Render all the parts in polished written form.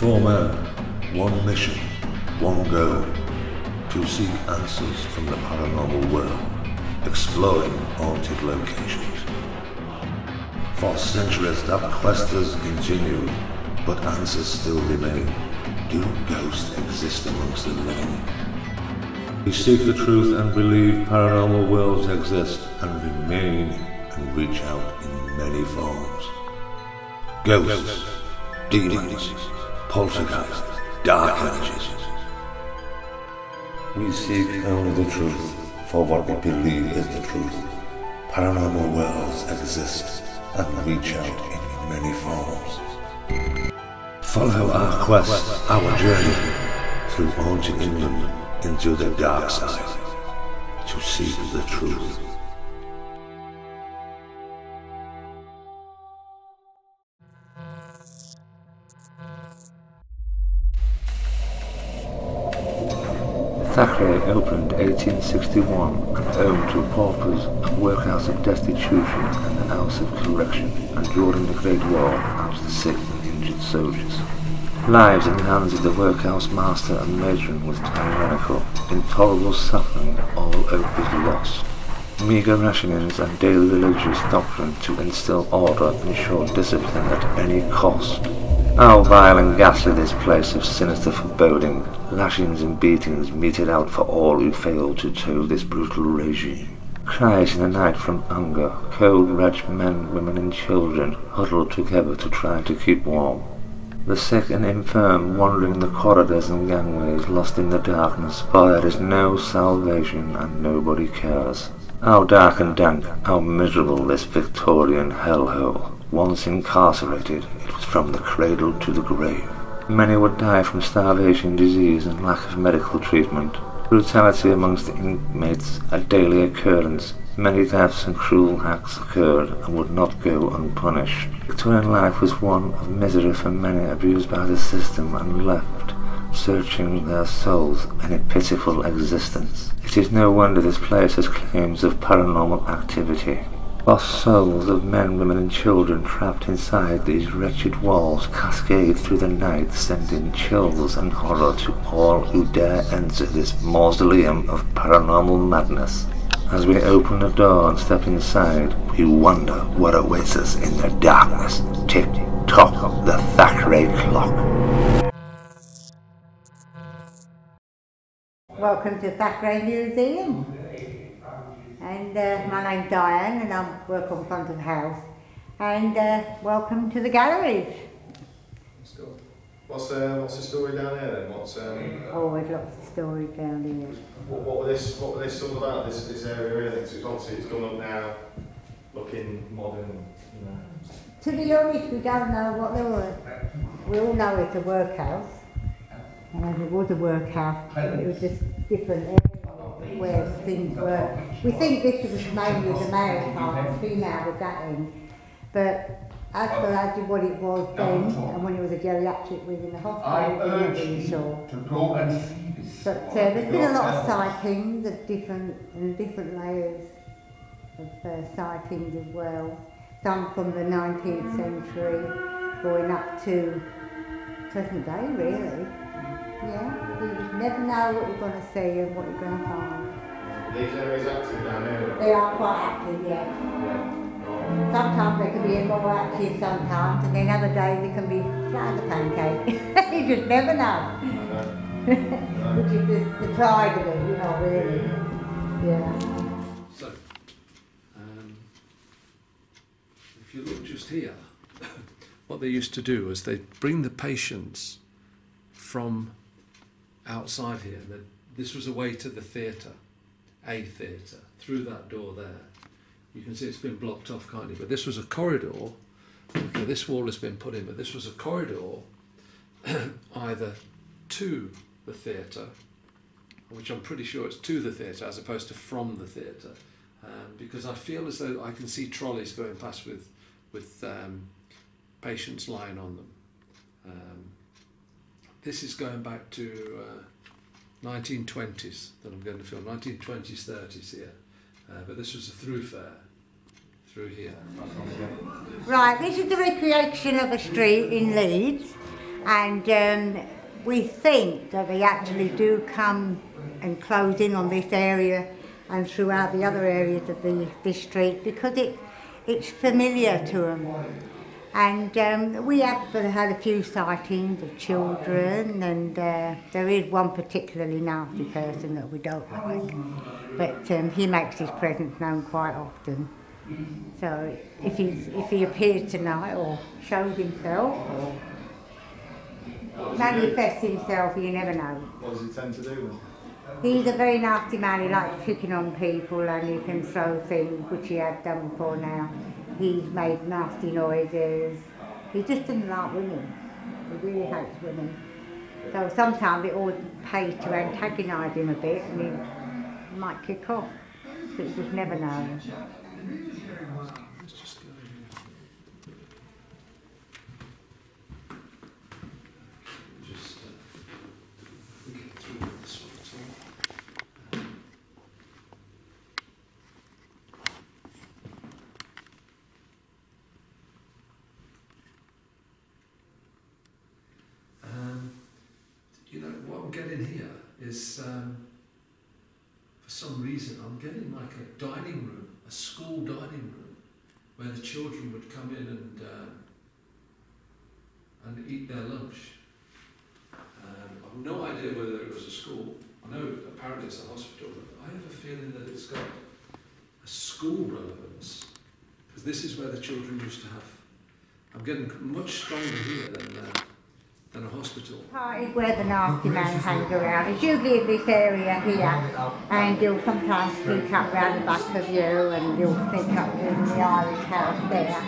Four men, one mission, one goal, to seek answers from the paranormal world, exploring haunted locations. For centuries that quest has continued, but answers still remain. Do ghosts exist amongst the living? We seek the truth and believe paranormal worlds exist and remain and reach out in many forms. Ghosts, demons, poltergeists, dark energies. We seek only the truth for what we believe is the truth. Paranormal worlds exist and reach out in many forms. Follow our quest, our journey through haunted England into the dark side to seek the truth. Thackery opened 1861 and home to paupers, a workhouse of destitution and a house of correction, and during the Great War housed the sick and injured soldiers. Lives in the hands of the workhouse master and matron was tyrannical. Intolerable suffering, all hope was lost. Meagre rationings and daily religious doctrine to instill order and ensure discipline at any cost. How vile and ghastly this place of sinister foreboding, lashings and beatings meted out for all who failed to toe this brutal regime. Cries in the night from hunger, cold wretched men, women and children huddled together to try to keep warm. The sick and infirm wandering the corridors and gangways, lost in the darkness, for there is no salvation and nobody cares. How dark and dank, how miserable this Victorian hellhole. Once incarcerated, it was from the cradle to the grave. Many would die from starvation, disease and lack of medical treatment. Brutality amongst the inmates a daily occurrence. Many deaths and cruel acts occurred and would not go unpunished. Victorian life was one of misery for many abused by the system and left searching their souls in a pitiful existence. It is no wonder this place has claims of paranormal activity. Lost souls of men, women and children trapped inside these wretched walls cascade through the night, sending chills and horror to all who dare enter this mausoleum of paranormal madness. As we open the door and step inside, we wonder what awaits us in the darkness. Tick-tock, the Thackery clock. Welcome to Thackery Museum. And my name's Diane and I work on front of the house. And welcome to the galleries. Let's go. What's the story down there then? Always lots of stories down here. What were this all about? This area really? Because obviously it's gone up now, looking modern. You know. To be honest, we don't know what they were. We all know it's a workhouse. And it was a workhouse, but it was just different areas where things were. We think this was mainly the male part, the female was that in. But as for actually what it was then, and when it was a geriatric within the hospital, we're not really sure. But there's been a lot of sightings of different layers of sightings as well. Some from the 19th century, going up to present day really. Yeah, you just never know what you're going to see and what you're going to find. These areas active down here? They are quite active, yeah. Sometimes they can be more active sometimes, and then other days they can be flat as a pancake. You just never know. Which is the pride of it, you know, really. Yeah. So, if you look just here, what they used to do is they'd bring the patients from outside here. This was a way to the theatre, through that door there. You can see it's been blocked off kindly, but this was a corridor. Okay, this wall has been put in, but this was a corridor either to the theatre, which I'm pretty sure it's to the theatre as opposed to from the theatre, because I feel as though I can see trolleys going past with patients lying on them. This is going back to 1920s that I'm going to film, 1920s, 30s here. But this was a thoroughfare through here. Right, this is the recreation of a street in Leeds. And we think that they actually do come and close in on this area and throughout the other areas of this street because it's familiar to them. And we have had a few sightings of children, and there is one particularly nasty person that we don't like, but he makes his presence known quite often. So if he appears tonight or shows himself or manifests himself, you never know. What does he tend to do then? He's a very nasty man. He likes picking on people, and he can throw things, which he has done before now. He's made nasty noises. He just doesn't like women. He really hates women. So sometimes it always pays to antagonise him a bit, and he might kick off. But you just never know. You know, what I'm getting here is, for some reason, I'm getting like a dining room, a school dining room, where the children would come in and eat their lunch. I've no idea whether it was a school. I know apparently it's a hospital, but I have a feeling that it's got a school relevance, because this is where the children used to have. I'm getting much stronger here than a hospital. Part is where the nasty man hangs around. It's usually in this area here, and he'll sometimes sneak up round the back of you, and he'll sneak up in the Irish house there.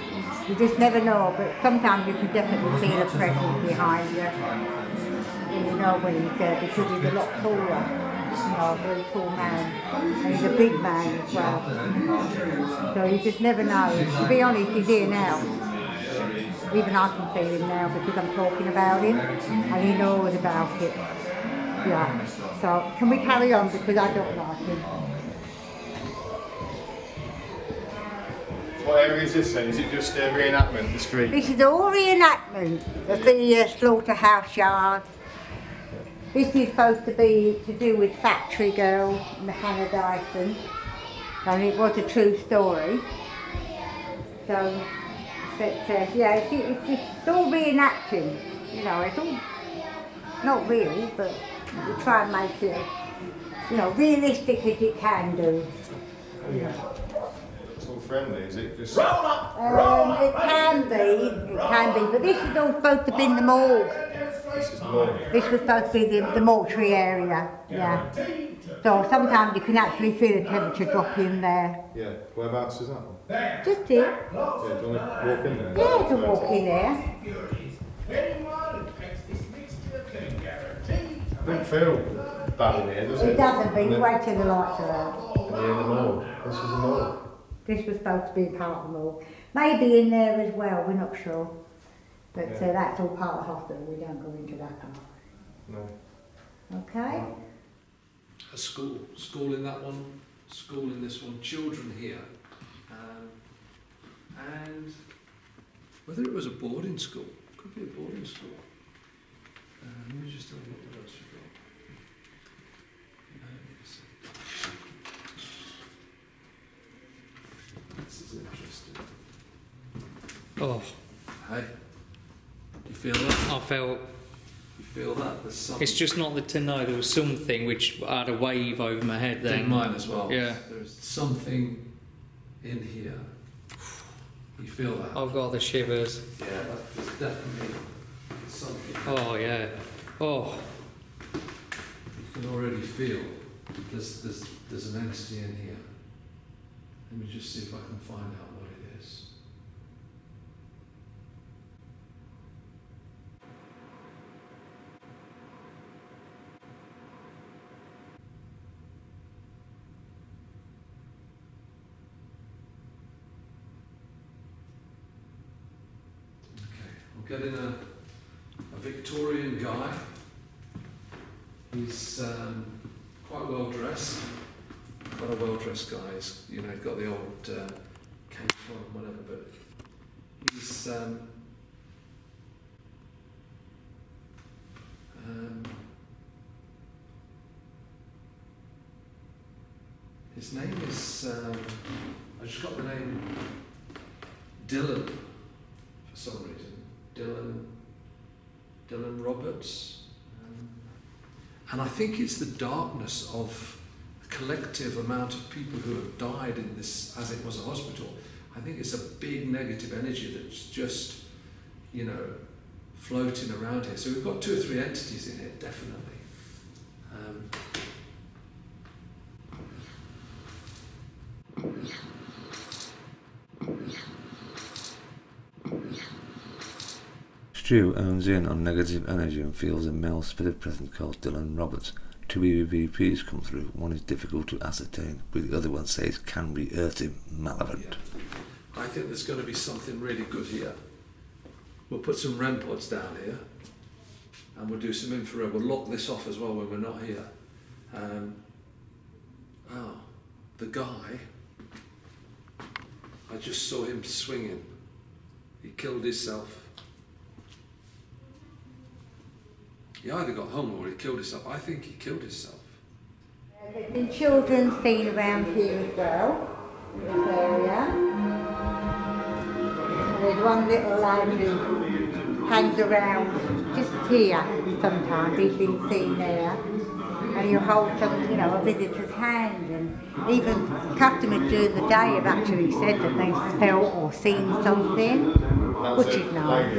You just never know, but sometimes you can definitely feel a presence behind you. And you know when he's there, because he's a lot taller. You know, a very tall man, and he's a big man as well. So you just never know. To be honest, he's here now. Even I can feel him now because I'm talking about him, and he knows about it. Yeah. So can we carry on, because I don't like him. What area is this then? Is it just a reenactment, the street? This is all reenactment of the slaughterhouse yard. This is supposed to be to do with Thackery girl and Hannah Dyson, and it was a true story. So. But yeah, it's all reenacting, you know, it's all not real, but we try and make it, you know, realistic as it can do. Yeah. It's all friendly, is it? Just... It can be, but this is all supposed to be in the morgue. This is the morgue? This was supposed to be the mortuary area, yeah. So sometimes you can actually feel the temperature drop in there. Yeah, whereabouts is that one? Just here. Yeah, do you want to walk in there? Yeah, you can walk in there. It doesn't feel bad in here, does it? It doesn't, but you wait till the lights are out. And you're in the morgue. This is the morgue. This was supposed to be part of the morgue. Maybe in there as well, we're not sure. But that's all part of the hospital, we don't go into that part. No. Okay? A school. School in that one, school in this one, children here. And whether it was a boarding school, could be a boarding school. Let me just tell you what else we've got. This is interesting. Oh. Hey, you feel that? I felt... You feel that? There's something. It's just not to know there was something which had a wave over my head then. Did mine as well. Yeah. There's something in here. You feel that? I've got the shivers. Yeah, there's definitely something. Oh yeah. Oh. You can already feel there's an entity in here. Let me just see if I can find out what it is. Okay, I'm getting a Victorian guy. He's quite well dressed. Quite a well dressed guy. He's, you know, got the old cape on, whatever. But he's His name is, I just got the name, Dylan, for some reason. Dylan Roberts. And I think it's the darkness of the collective amount of people who have died in this, as it was a hospital. I think it's a big negative energy that's just, you know, floating around here. So we've got 2 or 3 entities in here, definitely. Stu owns in on negative energy and feels a male spirit presence called Dylan Roberts. 2 EVPs come through. One is difficult to ascertain, but the other one says can be earthy malevolent. Yeah. I think there's going to be something really good here. We'll put some REM pods down here, and we'll do some infrared. We'll lock this off as well when we're not here. The guy, I just saw him swinging. He killed himself. He either got hung or he killed himself. I think he killed himself. There's been children seen around here as well, in this area. And there's one little lad who hangs around just here sometimes. He's been seen there. And he'll hold some, you know, a visitor's hand. And even customers during the day have actually said that they felt or seen something, which is nice.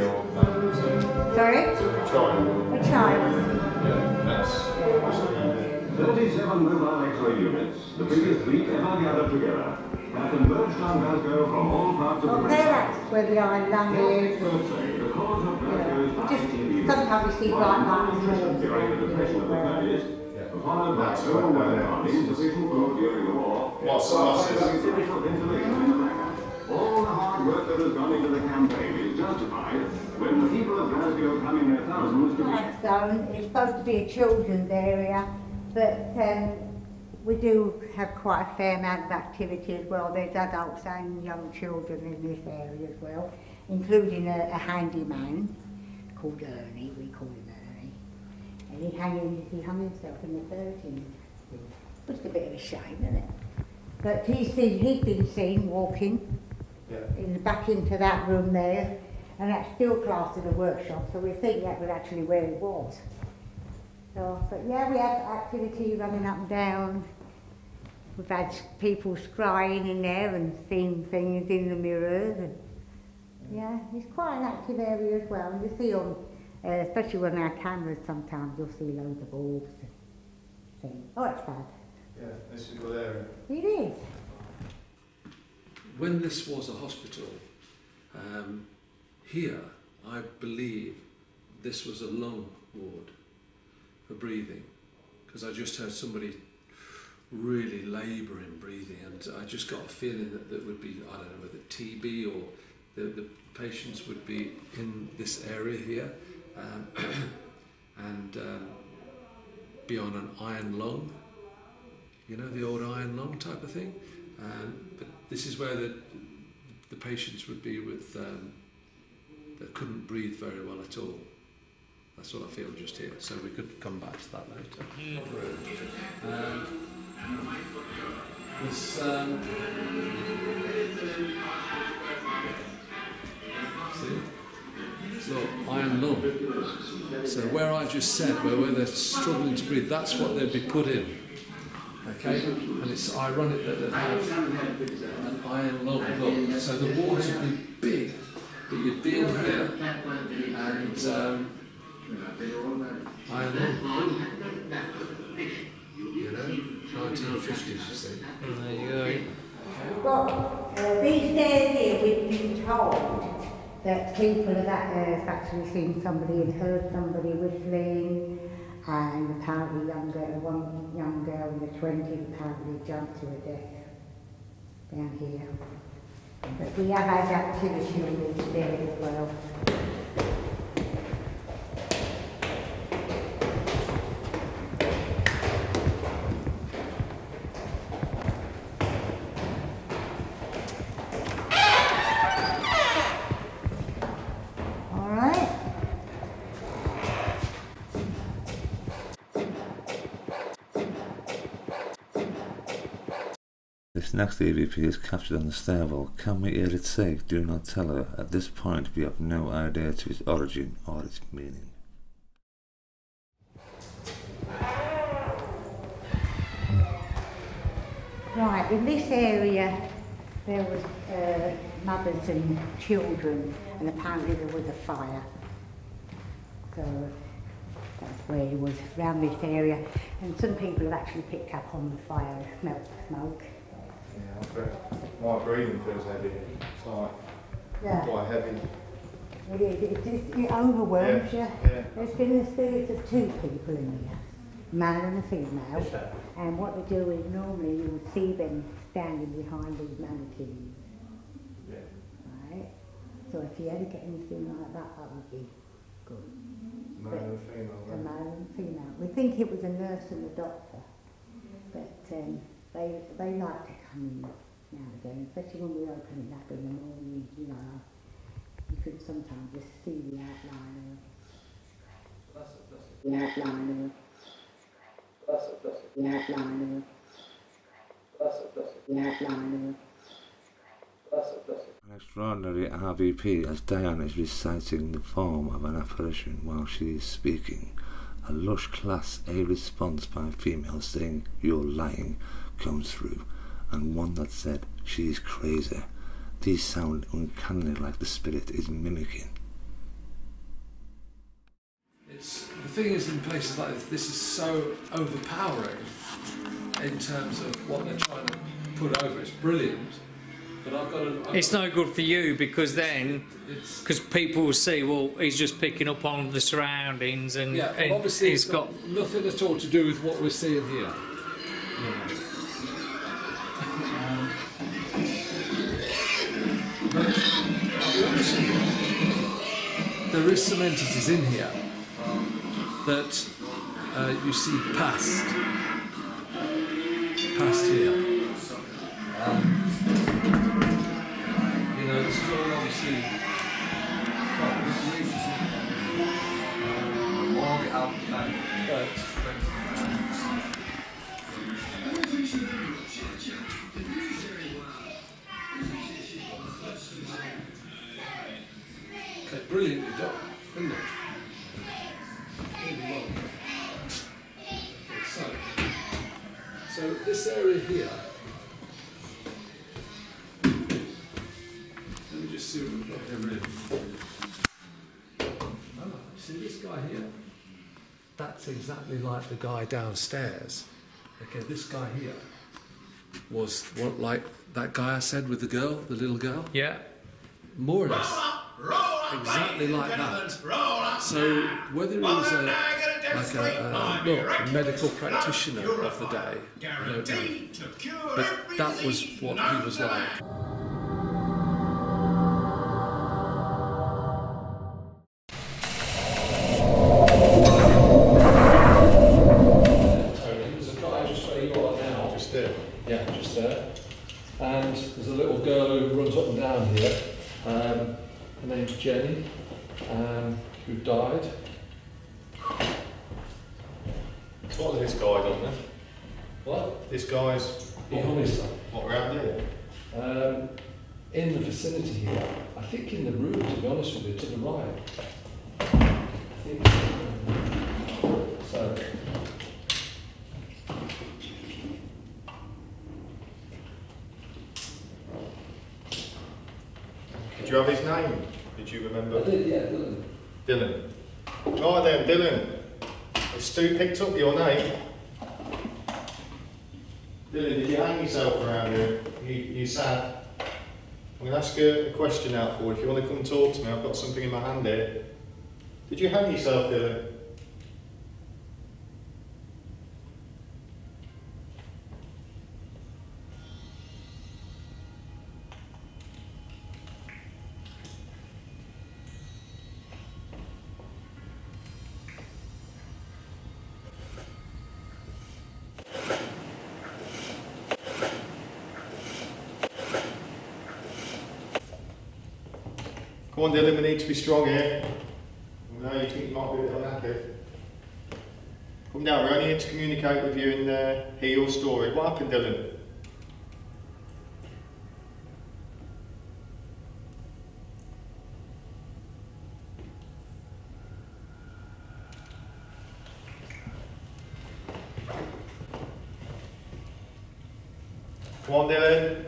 Sorry? A child. Yeah, that's 37 mobile X-ray units, the biggest fleet ever gathered together, have converged on Glasgow from all parts of the Up there, that's where the iron lung is. The cause of Glasgow's Just sometimes you see bright lights. Followed by overwhelming insufficient food during the war. What's all the hard work that has gone into the campaign is justified when the people of Glasgow come in their thousands to Gladstone is supposed to be a children's area, but we do have quite a fair amount of activity as well. There's adults and young children in this area as well, including a handyman called Ernie. We call him Ernie, and he hung himself in the 30s. It's a bit of a shame, isn't it? But he's been seen walking back into that room there, and that's still classed as a workshop, so we think that was actually where it was. So, but yeah, we have activity running up and down. We've had people scrying in there and seeing things in the mirrors. And yeah, it's quite an active area as well. And you see on, especially on our cameras sometimes, you'll see loads of orbs and things. Oh, it's bad. Yeah, this is a good area. It is. When this was a hospital, here, I believe this was a lung ward for breathing, because I just heard somebody really labouring breathing, and I just got a feeling that there would be, I don't know, whether TB or the patients would be in this area here, and be on an iron lung, you know, the old iron lung type of thing. But this is where the patients would be with that couldn't breathe very well at all. That's what I feel just here. So we could come back to that later. This see, look, iron lung. So where I just said, where they're struggling to breathe, that's what they'd be put in. Okay, and it's ironic that they have an iron lung. Look, so the wards would be big, but you'd be in here and iron lung. You know, 1950s, you see. There you go. Well, these days here we've been told that people have actually seen somebody and heard somebody whistling. And apparently one young girl in the 20s apparently jumped to her death down here. But we have had activity on this there as well. next EVP is captured on the stairwell. Can we hear it say, "Do not tell her"? At this point we have no idea to its origin or its meaning. Right, in this area there was mothers and children, and apparently there was a fire. So that's where it was, around this area. And some people have actually picked up on the fire, smelt the smoke. Yeah, I bet my breathing feels heavy. It's like quite heavy. It is, it overwhelms you. Yeah. There's been the spirits of two people in here, male and a female. And what they do is normally you would see them standing behind these mannequins. Yeah. Right? So if you ever get anything like that, that would be good. Male and female. A male and female. We think it was a nurse and a doctor, but they like to come in now and again, especially when we open it up in the morning, you know. You could sometimes just see the outline of the outline An extraordinary RVP as Diane is reciting the form of an apparition while she is speaking. A lush class A response by a female saying, "You're lying," comes through, and one that said, "She's crazy." These sound uncannily like the spirit is mimicking. The thing is, in places like this is so overpowering in terms of what they're trying to put over. It's brilliant, but it's no good for you because then, because people will see, well, he's just picking up on the surroundings, and yeah, and obviously it's got nothing at all to do with what we're seeing here. But I'll be honest with you, there is some entities in here that you see past here. You know, this is all obviously okay, brilliantly done, isn't it? Really well. So this area here, let me just see what we've got here really. Oh, see this guy here? That's exactly like the guy downstairs. Okay, this guy here was what, like that guy I said with the girl, the little girl? yeah. More or less exactly like that. So whether he was a medical practitioner of the day, I don't know. But that was what he was like. There's a guy just where you are now. Just there. Yeah, just there. And there's a little girl who runs up and down here. Her name's Jenny, who died. So what has this guy done then? What? This guy's He hung himself. what around here? In the vicinity here. I think in the room, to be honest with you, to the right. I think. So. Did you have his name? Did you remember? I did, yeah, Dylan. Dylan. Right then, Dylan. Has Stu picked up your name? Dylan, did you hang yourself around here? You sad? I'm going to ask you a question out for you. If you want to come talk to me, I've got something in my hand here. Did you hang yourself, Dylan? Come on, Dylan, we need to be strong here. I know you think you might be a bit unhappy. Come down, we're only here to communicate with you and hear your story. What happened, Dylan? Come on, Dylan.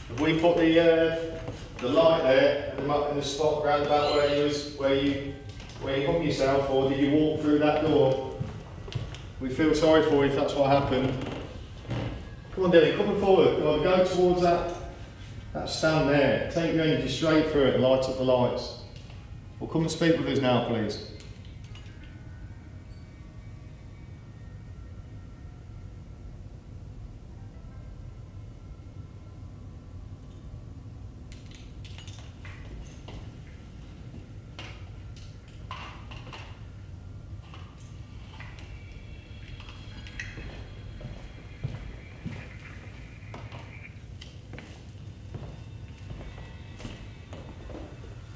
Have we put the light there and the spot round about where you hung yourself, or did you walk through that door? We feel sorry for you if that's what happened. Come on, Dylan, come forward. Come on, go towards that stand there. Take your energy straight through it and light up the lights. Well, come and speak with us now, please.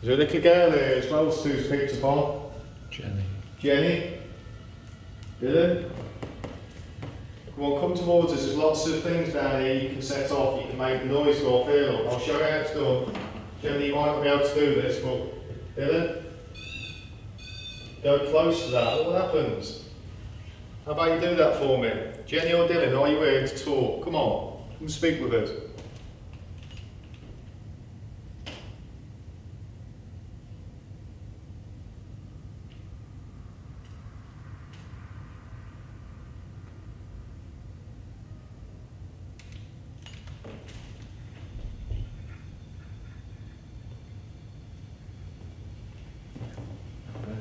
There's a little girl there as well, Sue's picked upon. Jenny. Jenny? Dylan? Come on, come towards us. There's lots of things down here you can set off. You can make the noise go feel up. I'll show you how it's done. Jenny, you might not be able to do this, but Dylan? Go close to that. What happens? How about you do that for me? Jenny or Dylan, are you here to talk? Come on, come speak with us.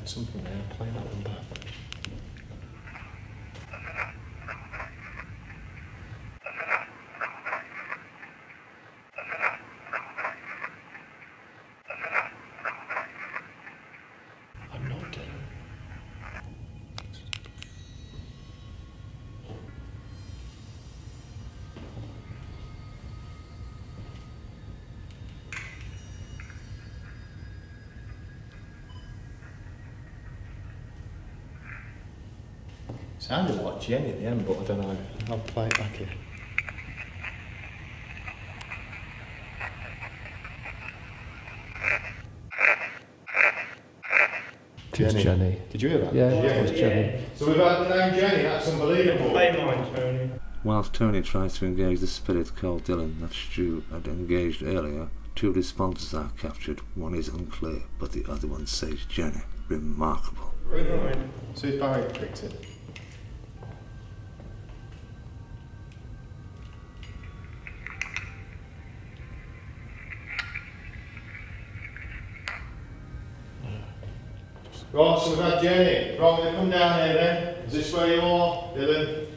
Something there, play that one back. I'm not Dylan. Sounded like Jenny at the end, but I don't know. I'll play it back here. Jenny. Jenny. Did you hear that? Yeah, it was Jenny. So we've had the name Jenny, that's unbelievable. Play mine, Tony. Whilst Tony tries to engage the spirit called Dylan that Stu had engaged earlier, two responses are captured. One is unclear, but the other one says Jenny. Remarkable. Right. So it's Barry picked it. Right, so we've had Jenny. Right, we're going to come down here then. Is this where you are, Dylan?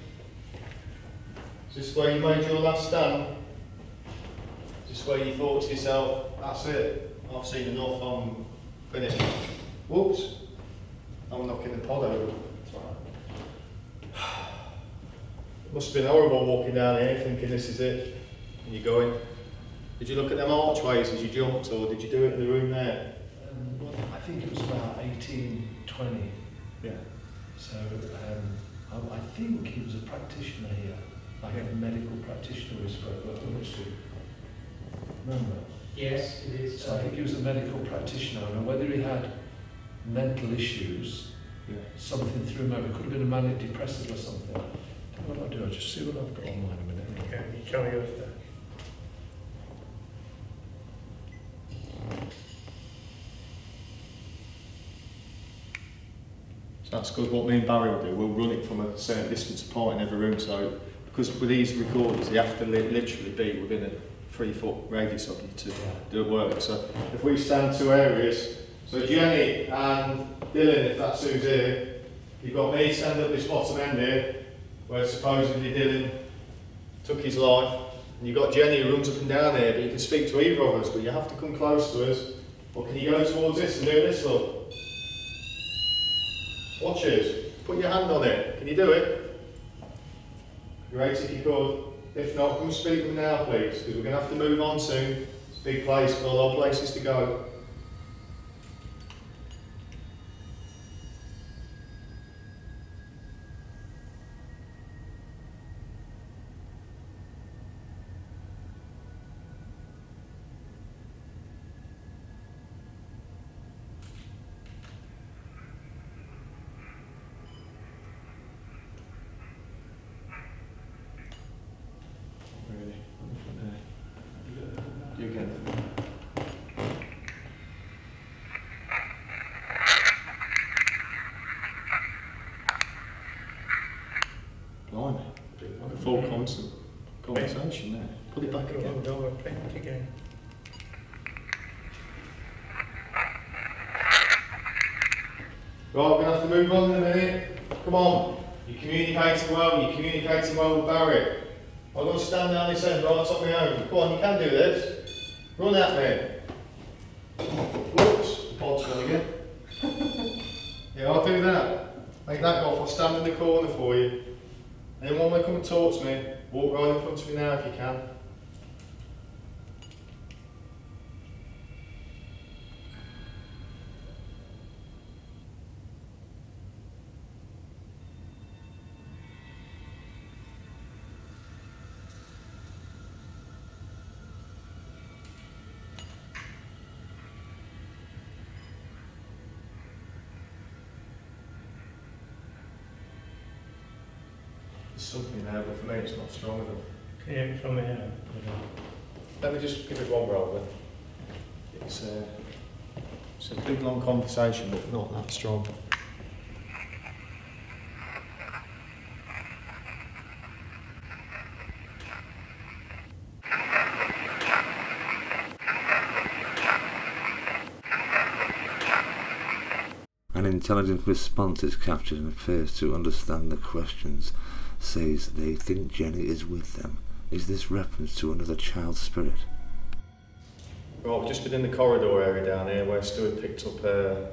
Is this where you made your last stand? Is this where you thought to yourself, that's it, I've seen enough, I'm finished? Whoops, I'm knocking the pod over. It must have been horrible walking down here thinking this is it. And you're going. Did you look at them archways as you jumped, or did you do it in the room there? Well, I think it was about 1820. Yeah. So I think he was a practitioner here, like a medical practitioner we spoke about. Remember? Yes, it is. So I think he was a medical practitioner. I mean, whether he had mental issues, something threw him over. It could have been a manic depressive or something. What do I do? I'll just see what I've got online a minute. Okay, you tell me yours then. That's good. What me and Barry will do, we'll run it from a certain distance apart in every room. So, because with these recorders, they have to literally be within a 3-foot radius of you to do work. So, if we stand two areas, so Jenny and Dylan, if that's who's here, you've got me stand at this bottom end here, where supposedly Dylan took his life, and you've got Jenny who runs up and down here, but you can speak to either of us, but you have to come close to us. Or can you go towards this and do this, look? Watch us. Put your hand on it. Can you do it? Great if you could. If not, come speak with me now, please, because we're going to have to move on soon. It's a big place, got a lot of places to go. want some conversation now. Put it back again. again. Right, we're going to have to move on in a minute. Come on. You're communicating well with Barry. I've got to stand down this end right on my own. Come on, you can do this. Run at me. Whoops, the pod's gone again. Yeah, I'll do that. Make that go off, I'll stand in the corner for you. Anyone want to come and talk to me, walk right in front of me now if you can. There's something there, but for me it's not strong enough. Can you hear it from here? Let me just give it one roll then. It's a big long conversation, but not that strong. An intelligent response is captured and appears to understand the questions. Says they think Jenny is with them. Is this reference to another child spirit? Right, we've just been in the corridor area down here where Stuart picked up the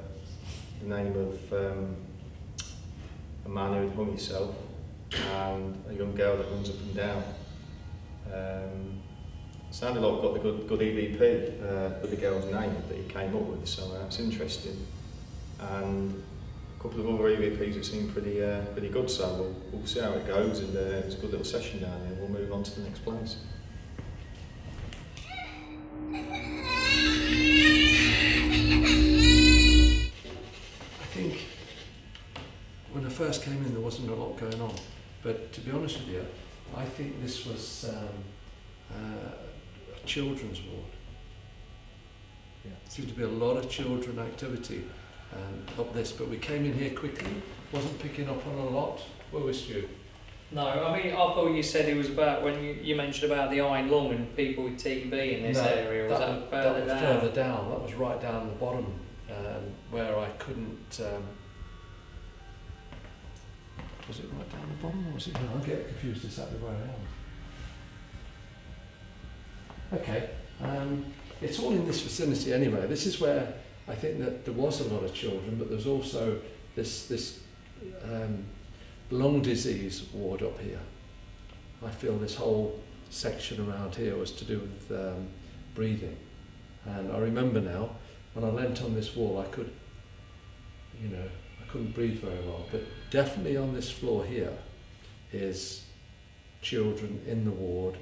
name of a man who had hung himself and a young girl that runs up and down. Sounded like we've got the good EVP with the girl's name that he came up with, so it's interesting. And a couple of other EVPs that seem pretty good, so we'll see how it goes, and it's a good little session down here. We'll move on to the next place. I think when I first came in there wasn't a lot going on, but to be honest with you, I think this was a children's ward. Yeah. There seemed to be a lot of children activity up this, but we came in here quickly, wasn't picking up on a lot. Where was Stu? No, I mean, I thought you said it was about when you mentioned about the iron lung and people with TB in this area. Was that further down? Further down. That was right down the bottom, where I couldn't. Was it right down the bottom, or was it? No, I'm getting confused exactly where I am. Okay, it's all in this vicinity anyway. This is where I think that there was a lot of children, but there's also this lung disease ward up here. I feel this whole section around here was to do with breathing. And I remember now, when I leant on this wall, I couldn't breathe very well, but definitely on this floor here is children in the ward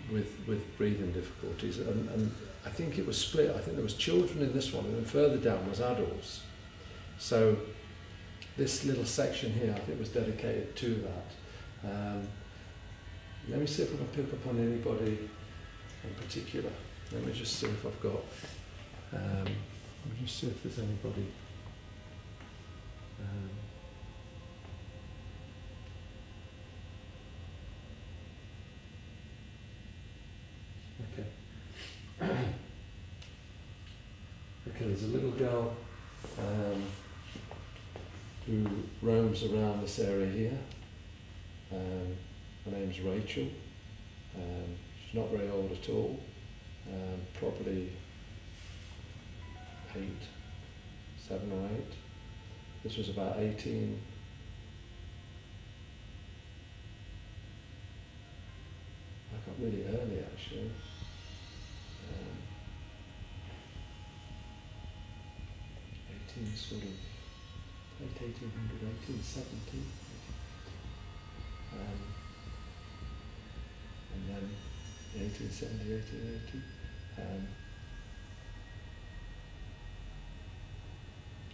with breathing difficulties, and I think it was split. I think there was children in this one, and then further down was adults. So this little section here, I think, was dedicated to that. Let me see if I can pick up on anybody in particular. Let me just see if I've got. Let me just see if there's anybody. Okay. Okay, there's a little girl who roams around this area here. Her name's Rachel. She's not very old at all. Probably 7 or 8. This was about 18. I got really early actually. 18 sort of late 1800, 1870. And then 1870, 1880.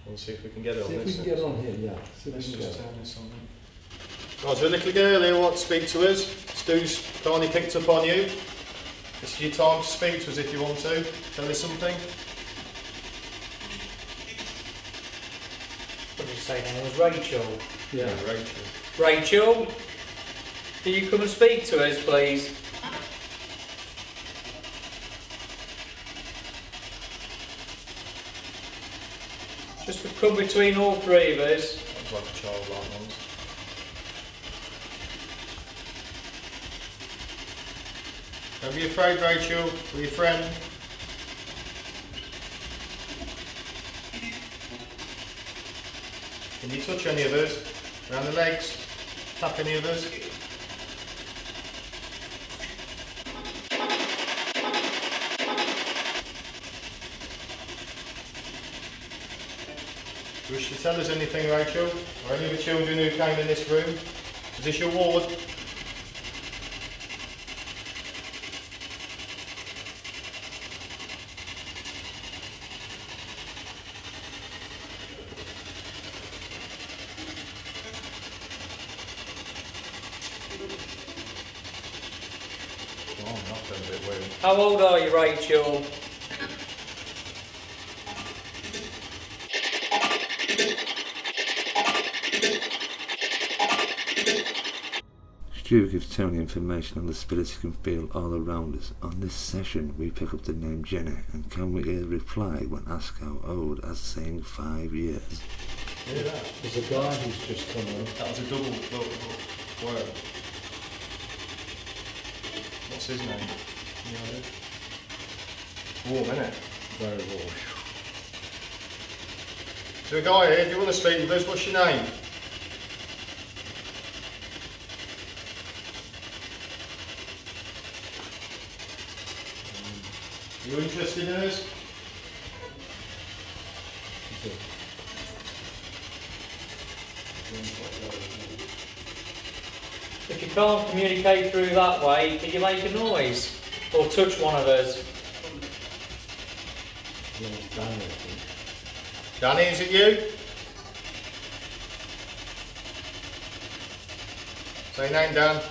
We'll see if we can get it on this. See if we can get on here, yeah. See if Let's we can just get turn this on. Right, so a little girl here wants to speak to us. Stu's kindly picked up on you. This is your time to speak to us if you want to. Tell us something. What did you say? Her name was Rachel. Yeah, Rachel. Rachel. Can you come and speak to us, please? Just come between all three of us. Sounds like a childlike noise. Don't be afraid, Rachel. We're your friend. Can you touch any of us? Around the legs? Tap any of us? Do you wish to tell us anything, Rachel? Or any of the children who came in this room? Is this your ward? Oh, that's a bit weird. How old are you, Rachel? Stu gives Tony information on the spirits he can feel all around us. On this session, we pick up the name Jenny, and can we hear a reply when asked how old, as saying 5 years. Hear that? There's a guy who's just come in. That was a double word. What's his name? Any idea? Warm, innit? Very warm. So a guy here, do you want to speak with us? What's your name? You interested in us? If you can't communicate through that way, can you make a noise? Or touch one of us? Danny, is it you? Say your name, Dan.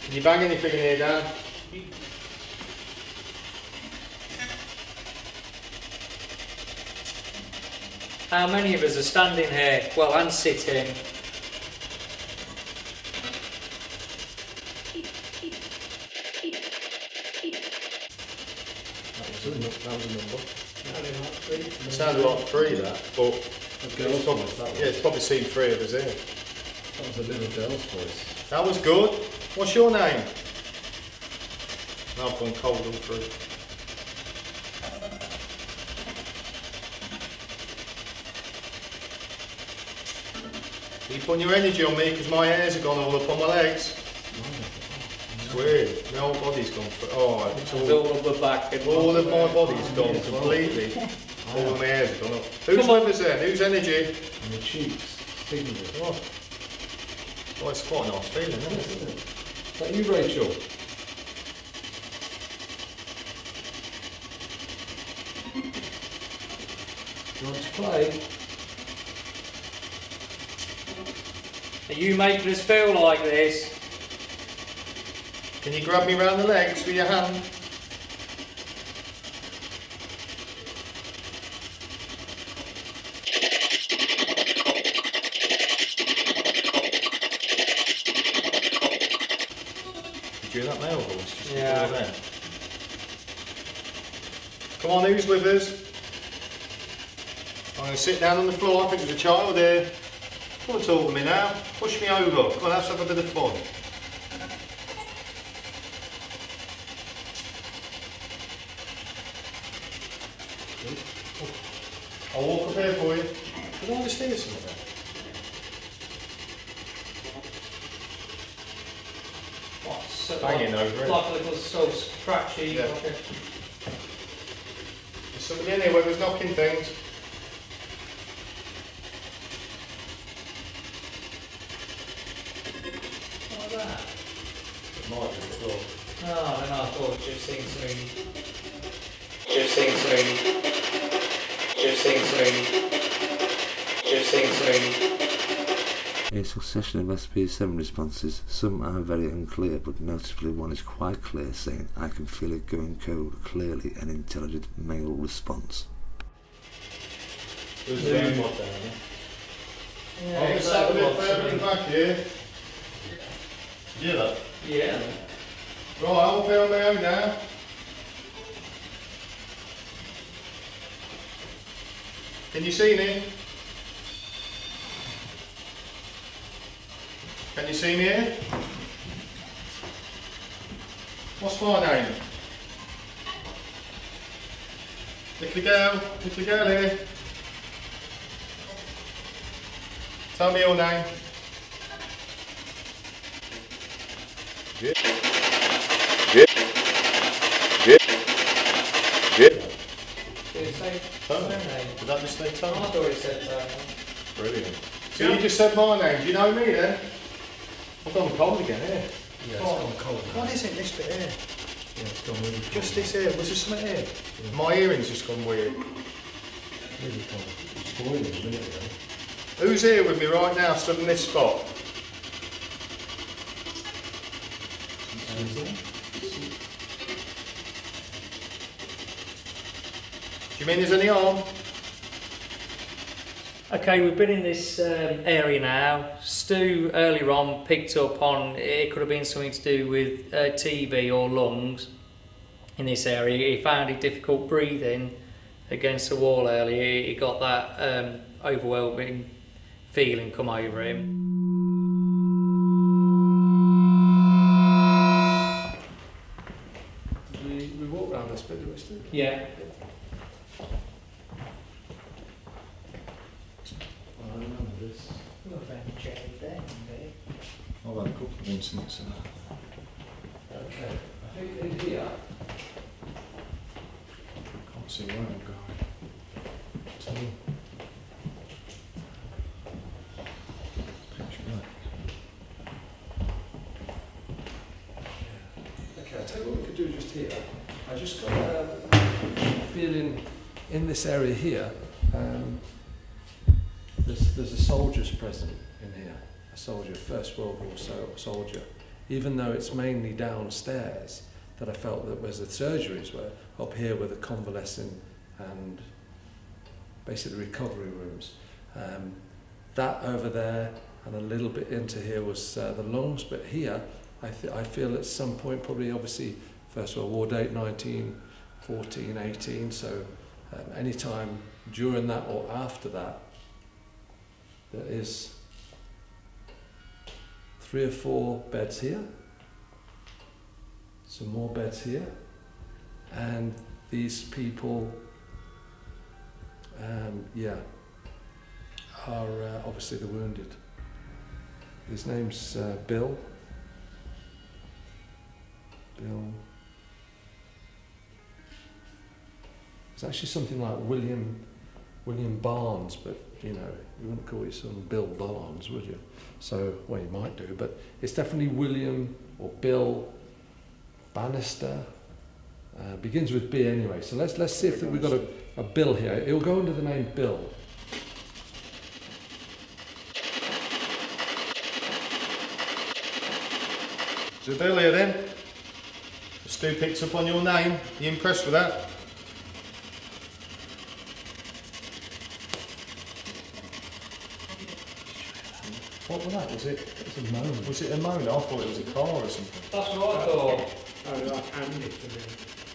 Can you bang anything in here, Dan? How many of us are standing here? Well, and sitting. That was a number. It sounded like 3, that, but it's probably, yeah, it's probably seen 3 of us here. That was a little girl's voice. That was good. What's your name? I've gone cold all through. Keep putting your energy on me because my hairs have gone all up on my legs. It's weird. My whole body's gone through. Oh, it's all All of the back. And of my body's gone completely. All of my hairs have gone up. Whose liver's there? Whose energy? And the cheeks. Stinging it. Oh. Oh, it's quite a nice feeling, isn't it? Is that you, Rachel? Do you want to play? Are you making us feel like this? Can you grab me round the legs with your hand? Did you hear that male voice just Yeah. before then? Come on, who's with us? I'm going to sit down on the floor. I think there's a child here. Come and talk to me now. Push me over. Come on, let's have a bit of fun. I'll walk up here for you. Can I just hear something? What, so, Banging like, over it. like a little so scratchy. Yeah. Like a, There's somebody in here where was knocking things. like that. It might be the floor. No, I don't know. I thought just seeing something. Just seeing something. Just seeing something. Just seeing something. A succession of SP7 responses, some are very unclear, but noticeably one is quite clear, saying, "I can feel it going cold," clearly an intelligent male response. There's a down there. I'll just have a bit further in the back here. Yeah. Yeah. Right, I'll be on my own now. Can you see me? Can you see me here? What's my name? Little girl here. Tell me your name. Did it say Tony. name? Did that just say I Tony? thought it said Tony. Brilliant. So you just said my name. Do you know me then? I've gone cold again here. Yeah, it's gone cold now. What is it, this bit here? Yeah, it's gone really cold. Just this here. Was there something here? My earring's just gone weird. Really cold. It's boiling a minute ago. Who's here with me right now, stood in this spot? Do you mean there's any harm? Okay, we've been in this area now. Stu earlier on picked up on it could have been something to do with TB or lungs in this area. He found it difficult breathing against the wall earlier. He got that overwhelming feeling come over him. We walked round this bit, didn't we, Stu? Yeah. I remember this. I've had a couple of incidents of that. Okay, I think in here. Can't see where I'm going. Pitch black. Okay, I'll tell you what we could do just here. I just got a feeling in this area here, there's a soldier's present in here. A soldier, First World War soldier. Even though it's mainly downstairs, that I felt that where the surgeries were, up here were the convalescing and basically recovery rooms. That over there and a little bit into here was the lungs, but here I feel at some point, probably obviously First World War date 1914, 18, so any time during that or after that, there is 3 or 4 beds here, some more beds here, and these people, are obviously the wounded. His name's Bill. It's actually something like William Barnes, but you know, you wouldn't call your son Bill Barnes, would you? So, well, you might do, but it's definitely William or Bill Bannister. Begins with B anyway. So let's see if we've got a Bill here. It'll go under the name Bill. So Bill here then. Stu picked up on your name. Are you impressed with that? What was that? Was it a moan? Was it a moan? I thought it was a car or something. That's what I thought.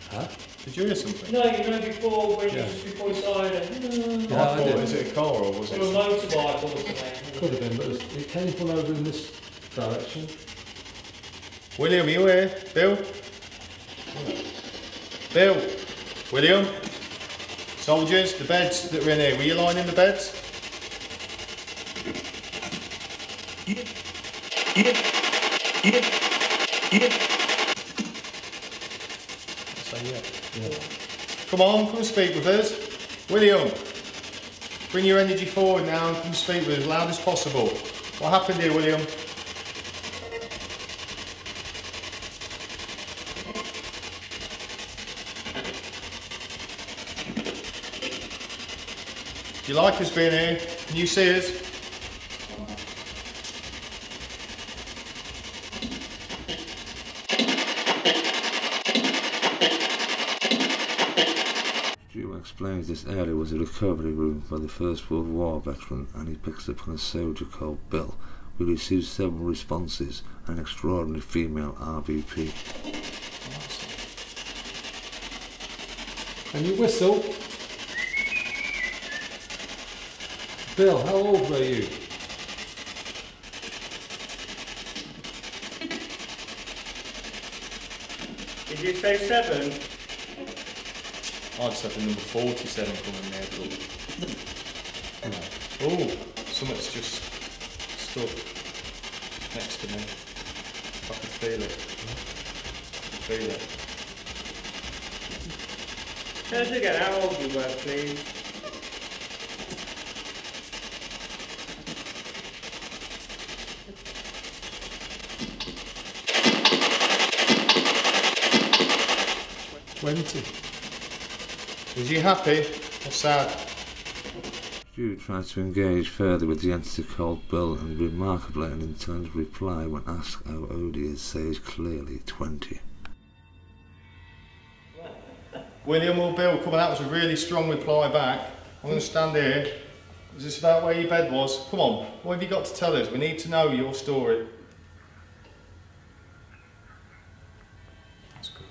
Huh? Did you hear something? No, you know before when Yeah. just before you started it. Yeah, I I thought, did. is it a car or was Or a it? motorbike or something. Could have been, but it came from over in this direction. William, are you here? Bill? Bill? William? Soldiers, the beds that were in here, were you lying in the beds? So yeah. Come on, come speak with us. William, bring your energy forward now and come speak with us as loud as possible. What happened here, William? Do you like us being here? Can you see us? Stu explains this area was a recovery room for the First World War veteran, and he picks up on a soldier called Bill, who receives several responses, an extraordinary female RVP. Can you whistle? Bill, how old were you? Did you say 7? I'd say the number 47 coming there, but... Oh, something's just stuck next to me. I can feel it. I can feel it. Tell us again how old you were, please. Was you happy or sad? Stu tries to engage further with the entity called Bill, and remarkably an intelligent reply when asked how old he is says clearly 20. William or Bill, come on, that was a really strong reply back. I'm going to stand here. Is this about where your bed was? Come on, what have you got to tell us? We need to know your story. That's good.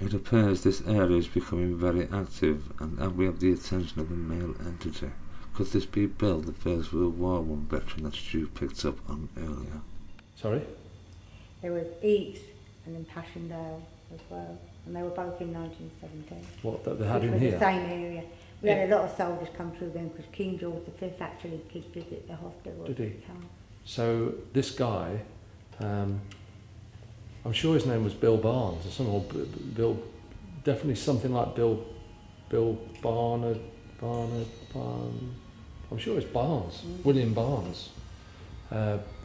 It appears this area is becoming very active, and we have the attention of a male entity. Could this be Bill, the First World War I veteran that Stu picked up on earlier? Sorry? There was Eats and then Passchendaele as well, and they were both in 1917. What, that they had in Which was here? the same area. We had a lot of soldiers come through them because King George V actually could visit the hospital. Did he? at the time. So this guy, I'm sure his name was Bill Barnes or something, or Bill, definitely something like Bill Barnard, I'm sure it's Barnes, William Barnes.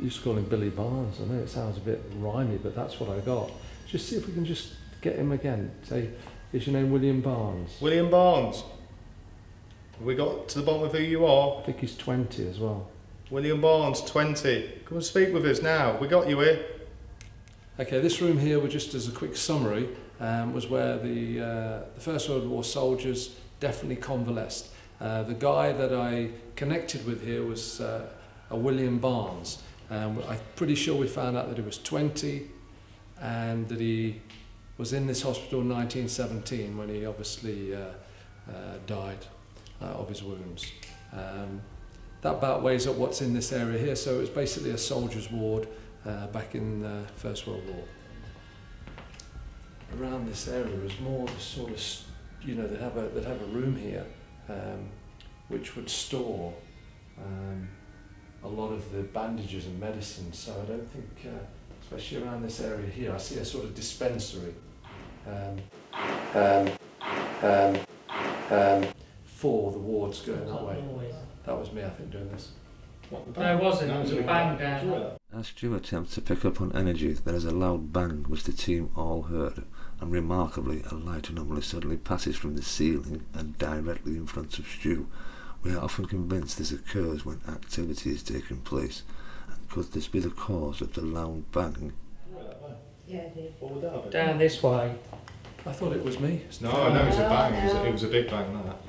Used to call him Billy Barnes. I know it sounds a bit rhymey, but that's what I got. Just see if we can just get him again. Say, is your name William Barnes? William Barnes. Have we got to the bottom of who you are? I think he's 20 as well. William Barnes, 20. Come and speak with us now. We got you here. Okay, this room here, just as a quick summary, was where the First World War soldiers definitely convalesced. The guy that I connected with here was a William Barnes. I'm pretty sure we found out that he was 20 and that he was in this hospital in 1917 when he obviously died of his wounds. That about weighs up what's in this area here, so it was basically a soldier's ward back in the First World War. Around this area was more the sort of, they'd have a room here which would store a lot of the bandages and medicines. So I don't think, especially around this area here, I see a sort of dispensary for the wards going that way. That was me, I think, doing this. No, it wasn't. It was a bang down. As Stu attempts to pick up on energy, there is a loud bang which the team all heard, and remarkably a light anomaly suddenly passes from the ceiling and directly in front of Stu. We are often convinced this occurs when activity is taking place, and could this be the cause of the loud bang? Yeah, it did. What would that have been? Down this way. I thought it was me. No, I know it was a bang. It was a big bang, that.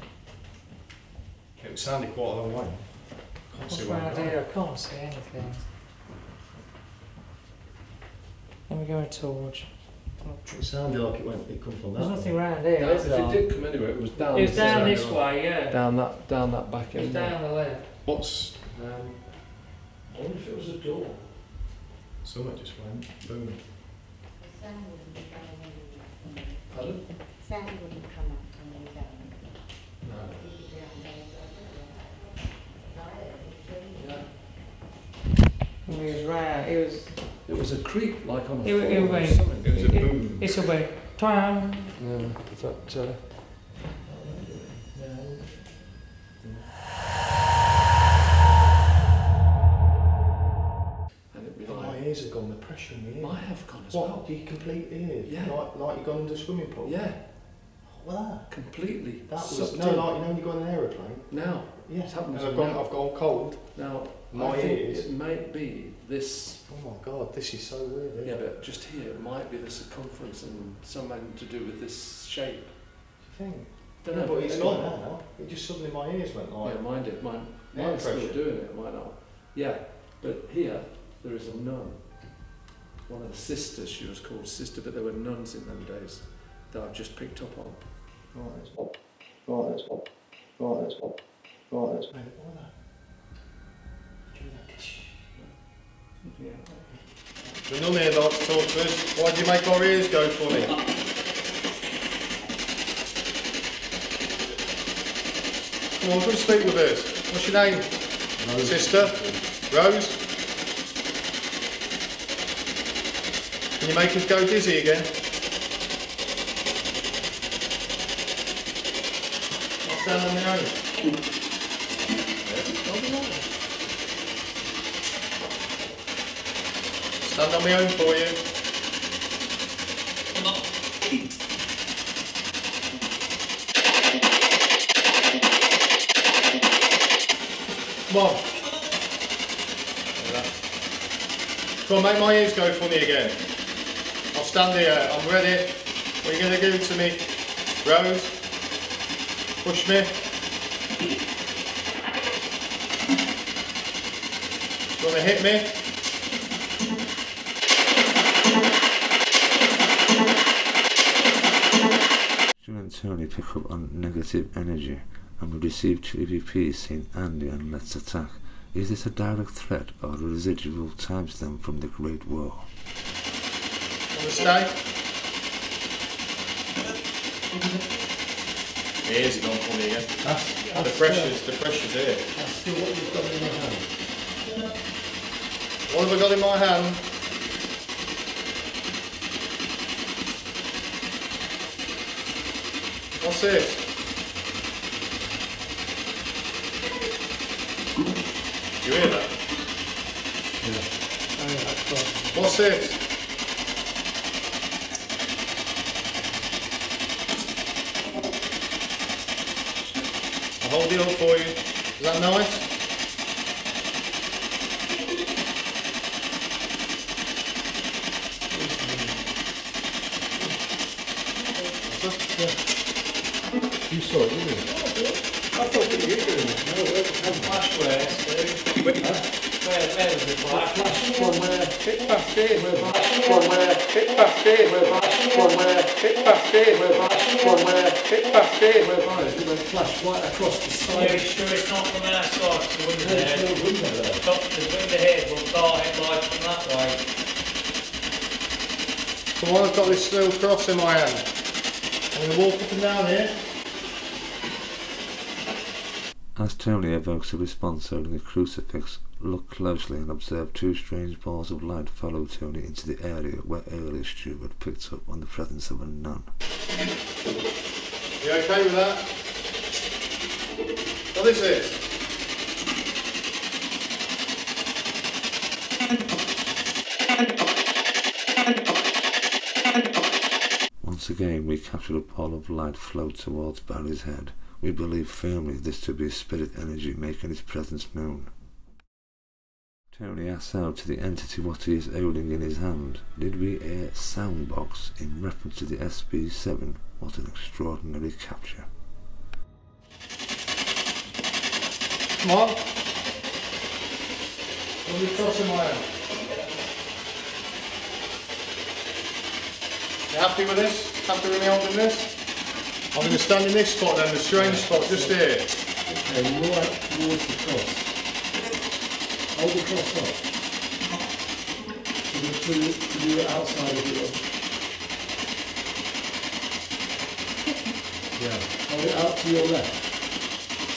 It sounded quite a long way. Can't What's see where around I'm here? I can't see anything. Let me go a torch. It sounded like it come from that There's nothing way. around here, is If there? it did come anywhere, it was down. It was down area. this way, yeah. Down that back It was end. down the left. What's... I wonder if it was a door. Something just went boom. The sound wouldn't come up. Pardon? Sound wouldn't come up when they were down. No. It was round. It was a creak like on a It floor or went. something. It was a boom. It's a way. Twang. Yeah, that, and it'd be like, ears have gone, the pressure in your ears. Mine have gone as What? well. Your complete ears? Yeah. Like you've gone into a swimming pool? Yeah, What? completely. That was, sucked no, in. like, you know when you go on an aeroplane? Now, Yeah. it's happened And to I've me gone, now. I've gone cold. Now, My I think ears. it might be this. Oh my God, this is so weird. Yeah, but just here, it might be the circumference and something to do with this shape. Do you think? Don't Yeah, know. but it's Anyway. gone now. It just suddenly my ears went like. Yeah, mine did. Mine's Air still pressure. doing it, might not. Yeah, but here there is a nun. One of the sisters, she was called sister, but there were nuns in them days that I've just picked up on. The nun here likes to talk to us. Why do you make our ears go funny? Come on, come speak with us. What's your name? Rose. Sister? Rose? Can you make us go dizzy again? I'll stand on my own. Stand on my own for you. Come on. Come on, make my ears go funny again. I'll stand here, I'm ready. What are you going to do to me? Rose? Push me? You want to hit me? Stu and Tony pick up on negative energy and we receive two EVPs saying Andy and let's attack. Is this a direct threat or a residual timestamp from the Great War? Want to stay? The ears are gone funny again. The pressure's here. That's still what you've got in your hand. What have I got in my hand? What's this? You hear that? Yeah. What's this? I'll hold it up for you. Is that nice? You saw it, didn't you? I thought you were doing it. No, Flash where, Stu? Where was the flash? flash from where? Hit past here. From where? Hit past here. From where? Hit past here. From where? Hit past here. It went flash right across the Are you side. sure it's not from our side? Because the window There's there. no window there. The window here will dart it light from that way. Come on, I've got this little cross in my hand. I'm going to walk up and down here. As Tony evokes a response holding a crucifix, look closely and observe two strange balls of light follow Tony into the area where earlier Stu had picked up on the presence of a nun. You okay with that? What is this? Once again we capture a ball of light float towards Barry's head. We believe firmly this to be spirit energy making its presence known. Tony asks out to the entity what he is holding in his hand. Did we hear sound box in reference to the SB7? What an extraordinary capture. Come on. Hold your cross in my hand. You happy with this? Happy with me holding this? I'm going to stand in this spot then, the strange spot, just here. Okay, right towards the cross. Hold the cross up. To the outside of it. Yeah. Hold it out to your left.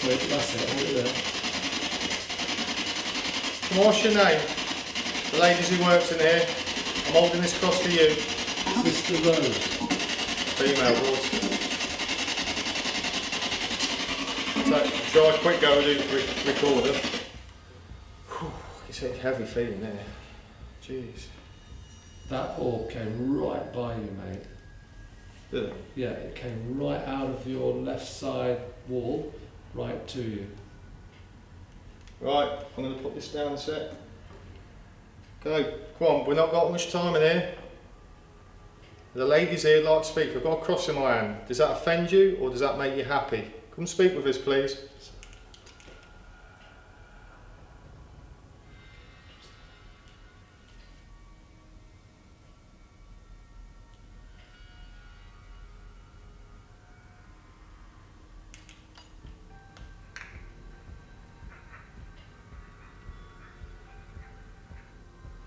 Wait, that's it. Hold it there. Come on, what's your name? The ladies who works in here. I'm holding this cross for you. Sister Rose. Female voice. So, try a quick go with the recorder. Whew, it's a heavy feeling there. Jeez. That orb came right by you, mate. Did it? Yeah, it came right out of your left side wall, right to you. Right, I'm going to put this down a sec. Okay, come on, we've not got much time in here. The ladies here like to speak. I've got a cross in my hand. Does that offend you or does that make you happy? Come speak with us, please.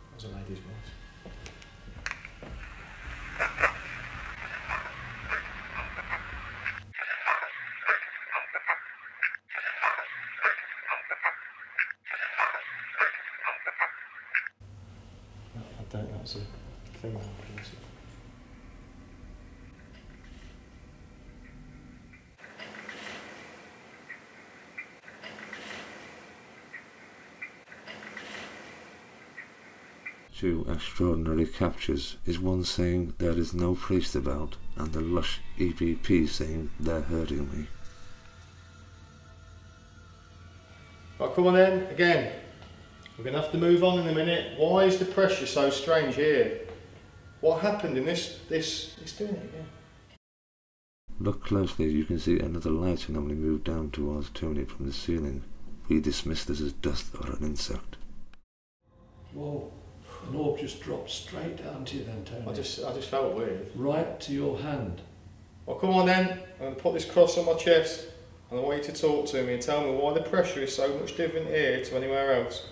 That was a lady's voice. I don't know, it's a female voice. Two extraordinary captures is one saying there is no priest about and the lush EPP saying they're hurting me. Right, come on then, again. We're going to have to move on in a minute. Why is the pressure so strange here? What happened in this? It's doing it again. Look closely, you can see another light anomaly move down towards Tony from the ceiling. We dismiss this as dust or an insect. Whoa, an orb just dropped straight down to you then, Tony. I just felt weird. Right to your hand. Well, come on then. I'm going to put this cross on my chest and I want you to talk to me and tell me why the pressure is so much different here to anywhere else.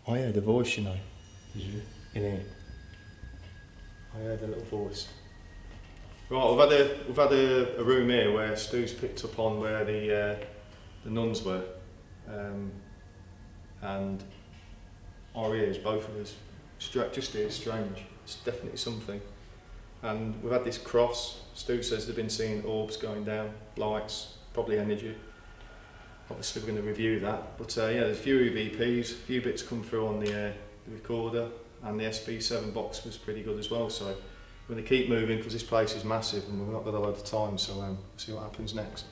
I heard a voice, you know. Did you? In here. I heard a little voice. Right, we've had a room here where Stu's picked up on where the nuns were, and our ears, both of us, just hear strange. It's definitely something. And we've had this cross. Stu says they've been seeing orbs going down, lights, probably energy. Obviously we're going to review that, but yeah, there's a few EVPs, a few bits come through on the recorder, and the SB7 box was pretty good as well, so we're going to keep moving because this place is massive and we've not got a lot of time, so we'll see what happens next.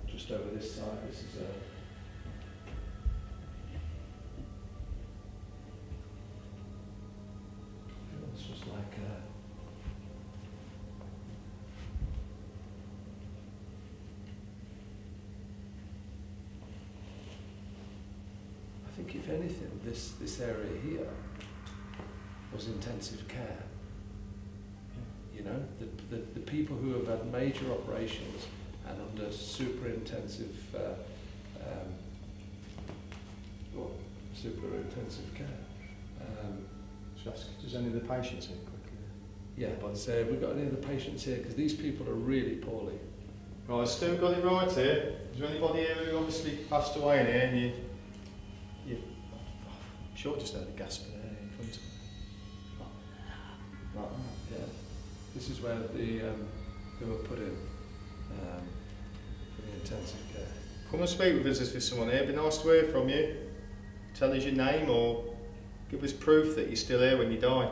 Just over this side, this is this was like I think if anything, this area here was intensive care. You know, the people who have had major operations and under super intensive care. Should I ask if there's any of the patients here quickly? Yeah, but so have we got any of the patients here? Because these people are really poorly. Right, Stu got it right here. Is there anybody here who obviously passed away in here and you I'm sure I just heard a gasp there in front of me. Right, yeah. This is where they were put in for the intensive care. Come and speak with us if there's someone here. It'd be nice to hear from you. Tell us your name or give us proof that you're still here when you die.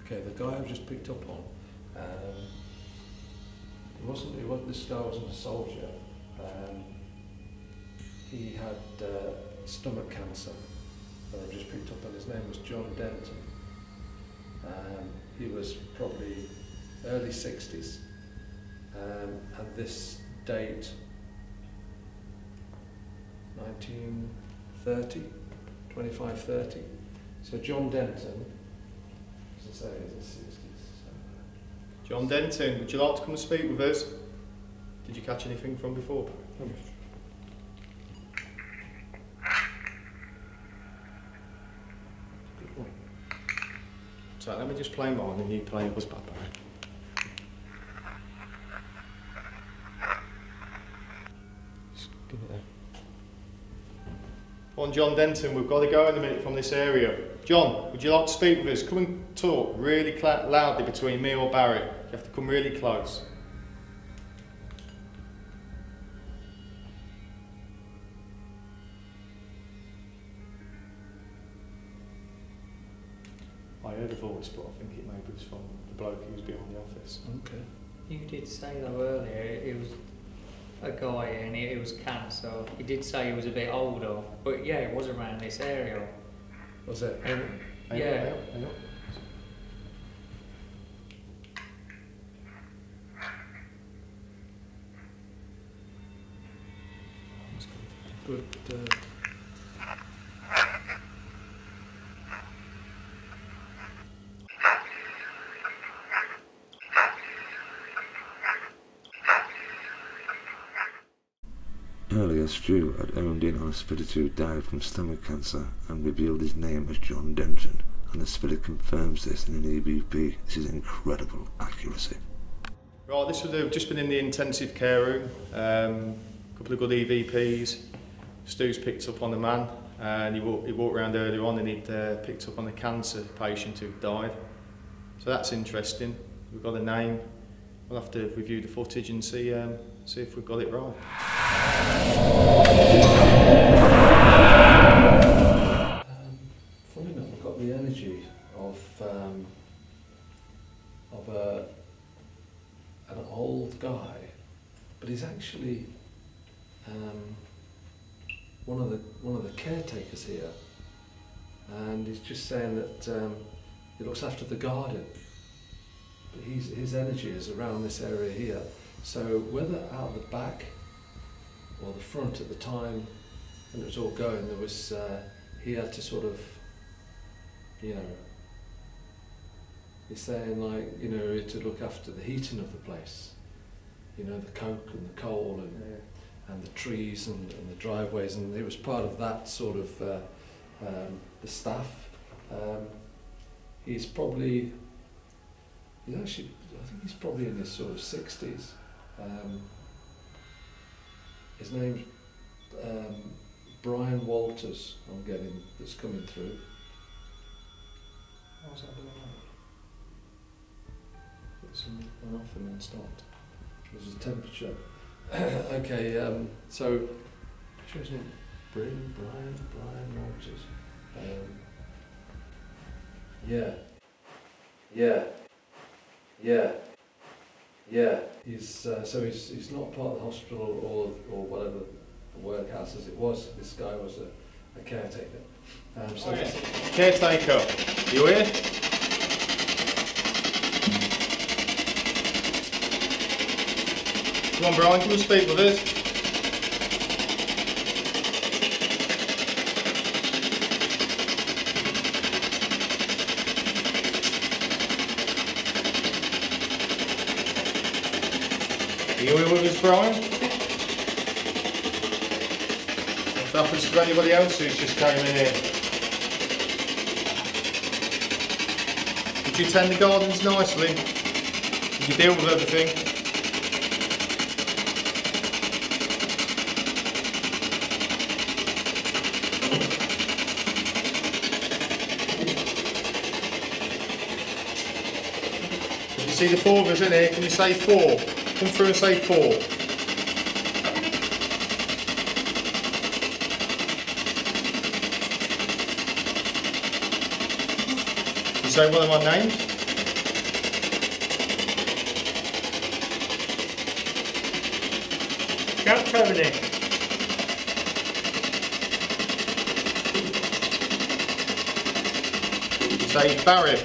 Okay, the guy I've just picked up on, this guy wasn't a soldier. He had stomach cancer that I've just picked up on. His name was John Denton. He was probably early 60s, and this date 1930, 2530. So John Denton, as I say, is in the 60s. John Denton, would you like to come and speak with us? Did you catch anything from before? Good one. So let me just play mine and you play yours, Papa. Just give it there. On John Denton, we've got to go in a minute from this area. John, would you like to speak with us? Come and talk really loudly between me or Barry. You have to come really close. I heard a voice, but I think it maybe was from the bloke who was behind the office. Okay. You did say though earlier it was a guy and it was cancer. He did say he was a bit older, but yeah, it was around this area. Was it? Yeah. Hang on. Good. Earlier, Stu had owned in on a spirit who died from stomach cancer and revealed his name as John Denton, and the spirit confirms this in an EVP. This is incredible accuracy. Right, this would have just been in the intensive care room. A couple of good EVPs. Stu's picked up on the man, and he walked around earlier on and he'd picked up on the cancer patient who died. So that's interesting. We've got a name. We'll have to review the footage and see if we've got it right. Funny enough, I've got the energy of an old guy, but he's actually one of the caretakers here, and he's just saying that he looks after the garden. But his energy is around this area here. So whether out the back or the front at the time when it was all going, there was he had to sort of, you know, he's saying like, you know, to look after the heating of the place, you know, the coke and the coal and the trees and the driveways, and it was part of that sort of the staff. He's probably, I think he's probably in his sort of 60s. His name's Brian Walters, I'm getting, that's coming through. How's that doing now? It's went off and then stopped. There's a temperature. Okay, so, what's his name? Brian Walters. Yeah. He's not part of the hospital or whatever the workhouse as it was. This guy was a caretaker. Caretaker, you here? Come on, Brian, come and speak with us. Are you here with us, Brian? What happens to anybody else who's just came in here? Did you tend the gardens nicely? Did you deal with everything? Did you see the four of us in here? Can you say four? Come through and say four. You say one of my names? Go, Tony. Say Barry.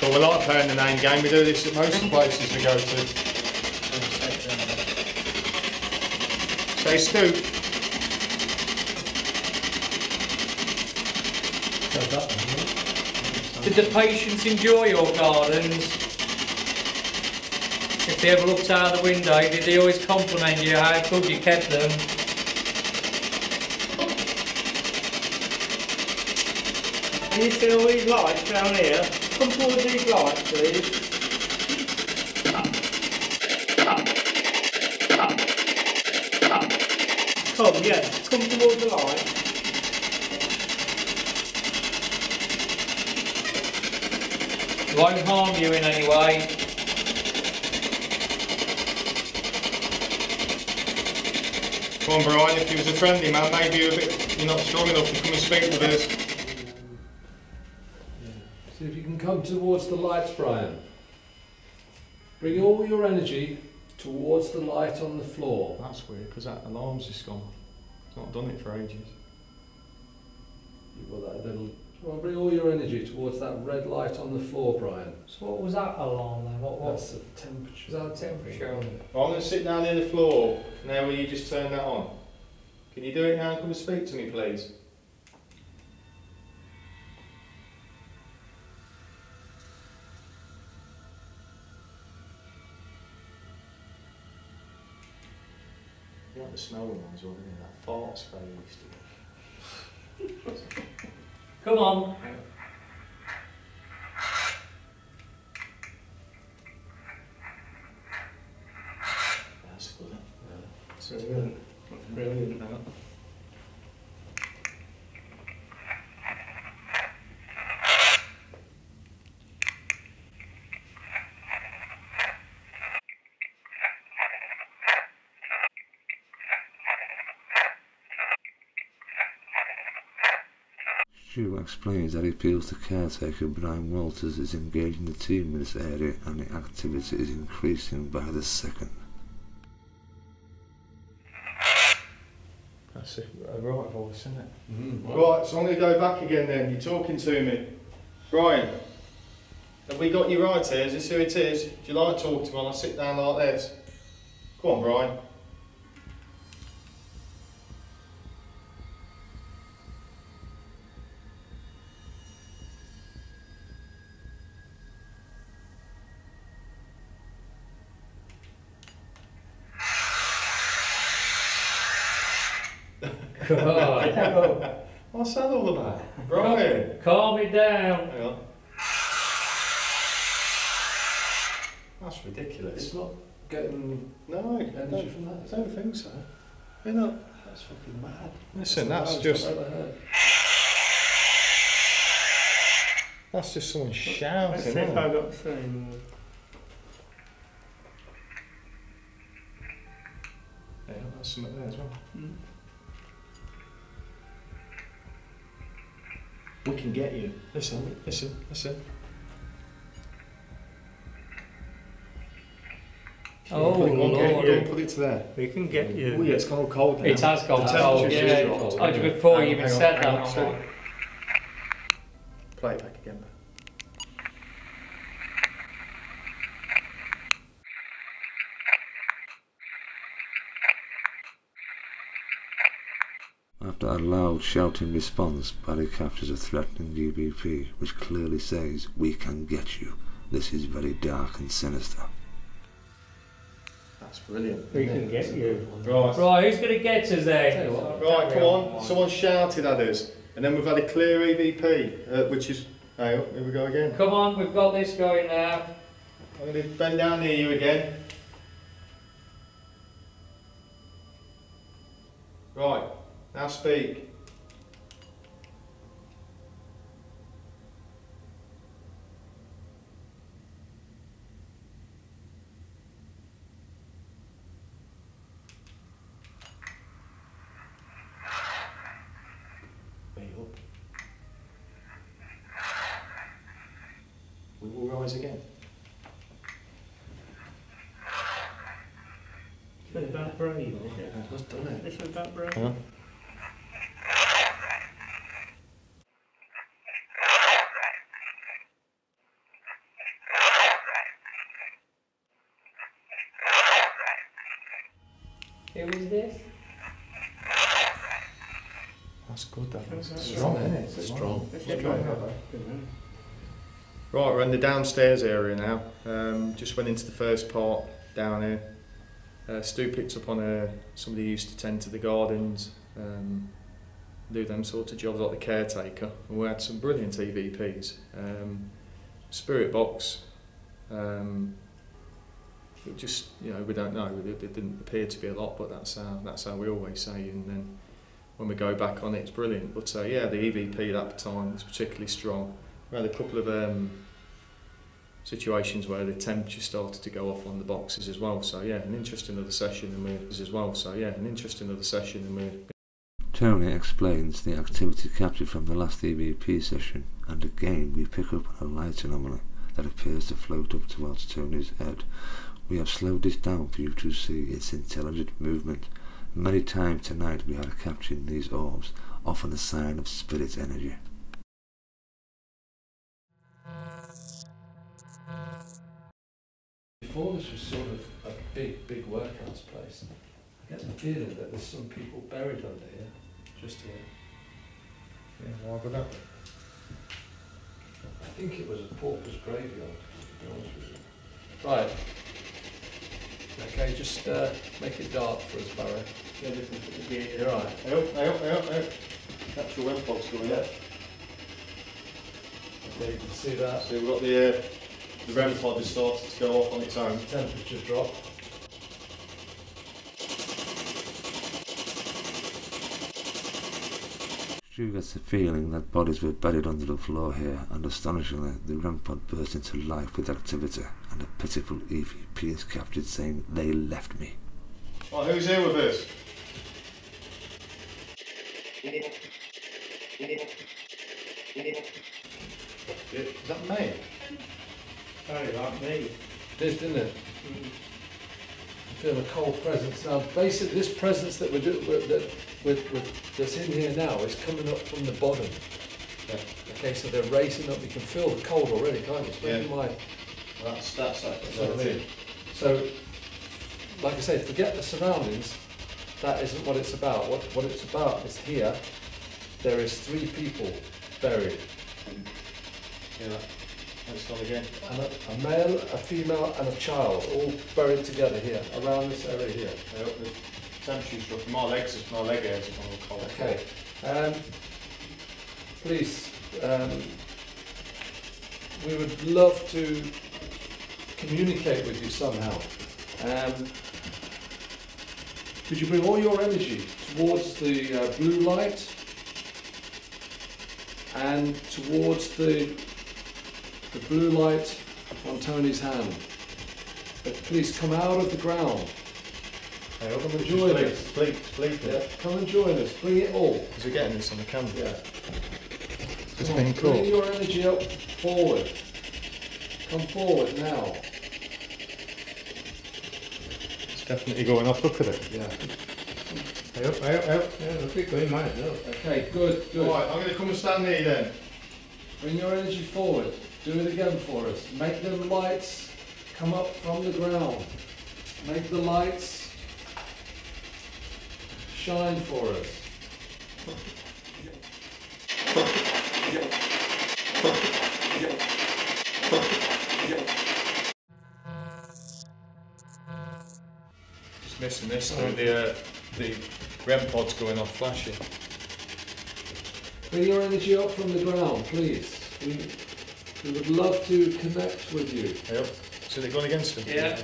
Well, we like playing the name game. We do this at most places we go to. Say Stu. Did the patients enjoy your gardens? If they ever looked out the window, did they always compliment you how good you kept them? Can you see all these lights down here? Come towards these lights, please. Come, yeah, come towards the light. Won't harm you in any way. Come on, Brian. If you was a friendly man, maybe you're not strong enough to come and speak with us. See if you can come towards the lights, Brian. Bring all your energy towards the light on the floor. That's weird, because that alarm's just gone. It's not done it for ages. Well, well, bring all your energy towards that red light on the floor, Brian. So what was that alarm then? That's the temperature. Is that the temperature? I'm going to sit down near the floor. Now will you just turn that on? Can you do it now and come and speak to me, please? You like the smell reminds you of that fart spray you used to do. Come on. That's good. It's brilliant. Brilliant. Stu explains that he feels the caretaker Brian Walters is engaging the team in this area and the activity is increasing by the second. That's a right voice, isn't it? Right, so I'm going to go back again then. You're talking to me. Brian, have we got you right here? Is this who it is? Do you like to talk to me when I sit down like this? Come on, Brian. God. What's that all about? Brian. Calm it down. Hang on. That's ridiculous. It's not getting No, energy from that. I don't think so. You're not. That's fucking mad. Listen, that's just someone shouting. Let's see if I got the same. Yeah, that's something there as well. We can get you. Listen, listen, listen. Oh, put it, Lord. Put it to there. We can get you. Oh yeah, it's gone all cold now. It has gone The cold, temperature's yeah. dropped. Oh, before you even Hang on, said hang that. on, steady. Play it back again. After a loud shouting response, Barry captures a threatening EVP which clearly says, "We can get you. This is very dark and sinister." That's brilliant. We can get you. Right. Right, who's going to get us there? Right, come on. Someone shouted at us. And then we've had a clear EVP, which is... Here we go again. Come on, we've got this going now. I'm going to bend down near you again. Right, now speak. We will rise again. This is that brave. That's done it. This is that brave. Huh? Who is this? That's good, that is. It's Strong, isn't it? It's strong. Right, we're in the downstairs area now. Just went into the first part down here. Stu picked up on somebody who used to tend to the gardens, do them sort of jobs like the caretaker. And we had some brilliant EVPs. Spirit box. It just, you know, we don't know. It didn't appear to be a lot, but that's how we always say. And then when we go back on it, it's brilliant. But yeah, the EVP at that time was particularly strong. We had a couple of situations where the temperature started to go off on the boxes as well. So yeah, an interesting other session, and we. Tony explains the activity captured from the last EVP session, and again we pick up on a light phenomena that appears to float up towards Tony's head. We have slowed this down for you to see its intelligent movement. Many times tonight we are capturing these orbs, often a sign of spirit energy. Before this was sort of a big workhouse place. I get the feeling that there's some people buried under here, just here. Yeah, why would that? I think it was a pauper's graveyard, to be honest with you. Right. Okay, just make it dark for us, Barry. Yeah, you're right. Hey. Capture web box going up. Okay, you can see that. So we've got the REM pod has started to go off on its own. Temperature drop. Stu gets the feeling that bodies were buried under the floor here, and astonishingly, the REM pod burst into life with activity, and a pitiful EVP is captured saying, "They left me." Right, who's here with us? Is that me? Very like me. It did, didn't it? I feel a cold presence. Now, basically, this presence that we're doing, that's in here now is coming up from the bottom. Yeah. Okay, so they're racing up. You can feel the cold already, can't you? Yeah. That's what what I mean. So, like I say, forget the surroundings. That isn't what it's about. What it's about is here. There is 3 people buried. Yeah. Let's start again. And a male, a female, and a child, all buried together here, around this area here. Yeah, the temperature's dropping. My leg hairs are all cold. Okay. Please, we would love to communicate with you somehow. Could you bring all your energy towards the blue light and towards the blue light on Tony's hand? But please come out of the ground. Hey, Come and join us. Sleep. Yeah, come and join us. Bring it all. Because we're getting this on the camera. Yeah. It's Come been on, cool. bring your energy up forward. Come forward now. It's definitely going off. Look at it. Yeah. Hey up. Yeah, look at going mine as well. Okay, good. Right, I'm going to come and stand here then. Bring your energy forward. Do it again for us. Make the lights come up from the ground. Make the lights shine for us. Just missing this through the REM pod's going off flashing. Bring your energy up from the ground, please. We would love to connect with you. Hey up. So they're going against him? Yeah.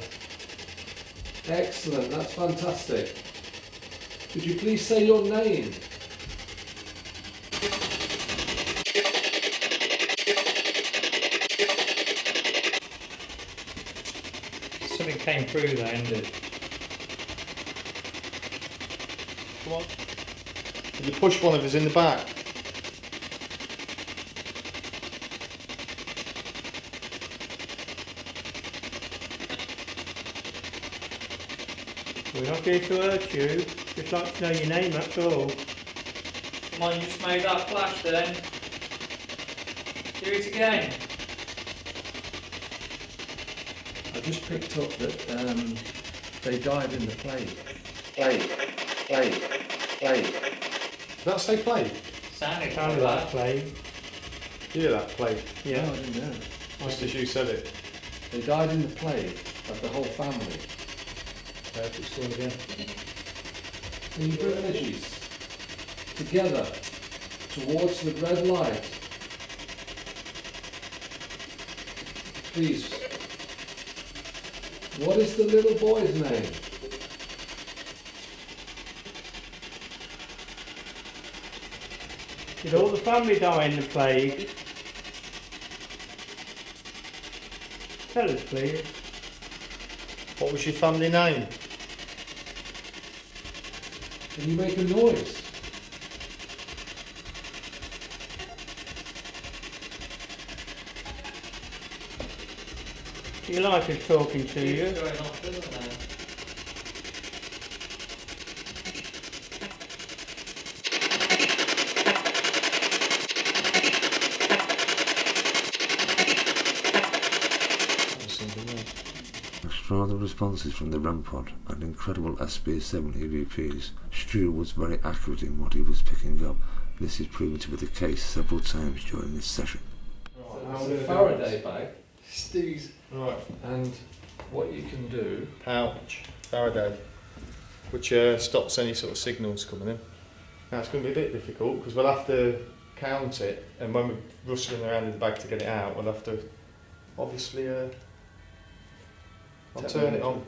Excellent, that's fantastic. Could you please say your name? Something came through there, ended. Come on. Can you push one of us in the back? We're not here to hurt you. Just like to know your name, that's all. Come on, you just made that flash then. Do it again. I just picked up that they died in the plague. Plague. Plague. Plague. Did that say plague? Sounded Sounded like plague. You hear that plague? Yeah. No, I didn't know. Just as you said it. They died in the plague of the whole family. It's going again. In your energies, together, towards the red light. Please. What is the little boy's name? Did all the family die in the plague? Tell us, please. What was your family name? Can you make a noise? Do you like us talking to you? It's going off, doesn't it? Extraordinary responses from the REM pod and incredible SB7 EVPs, Stu was very accurate in what he was picking up. This is proven to be the case several times during this session. It's a Faraday bag. Stu's. Right. And what you can do... Pouch. Faraday. Which stops any sort of signals coming in. Now it's going to be a bit difficult because we'll have to count it, and when we're rustling around in the bag to get it out, we'll have to obviously I'll turn it on.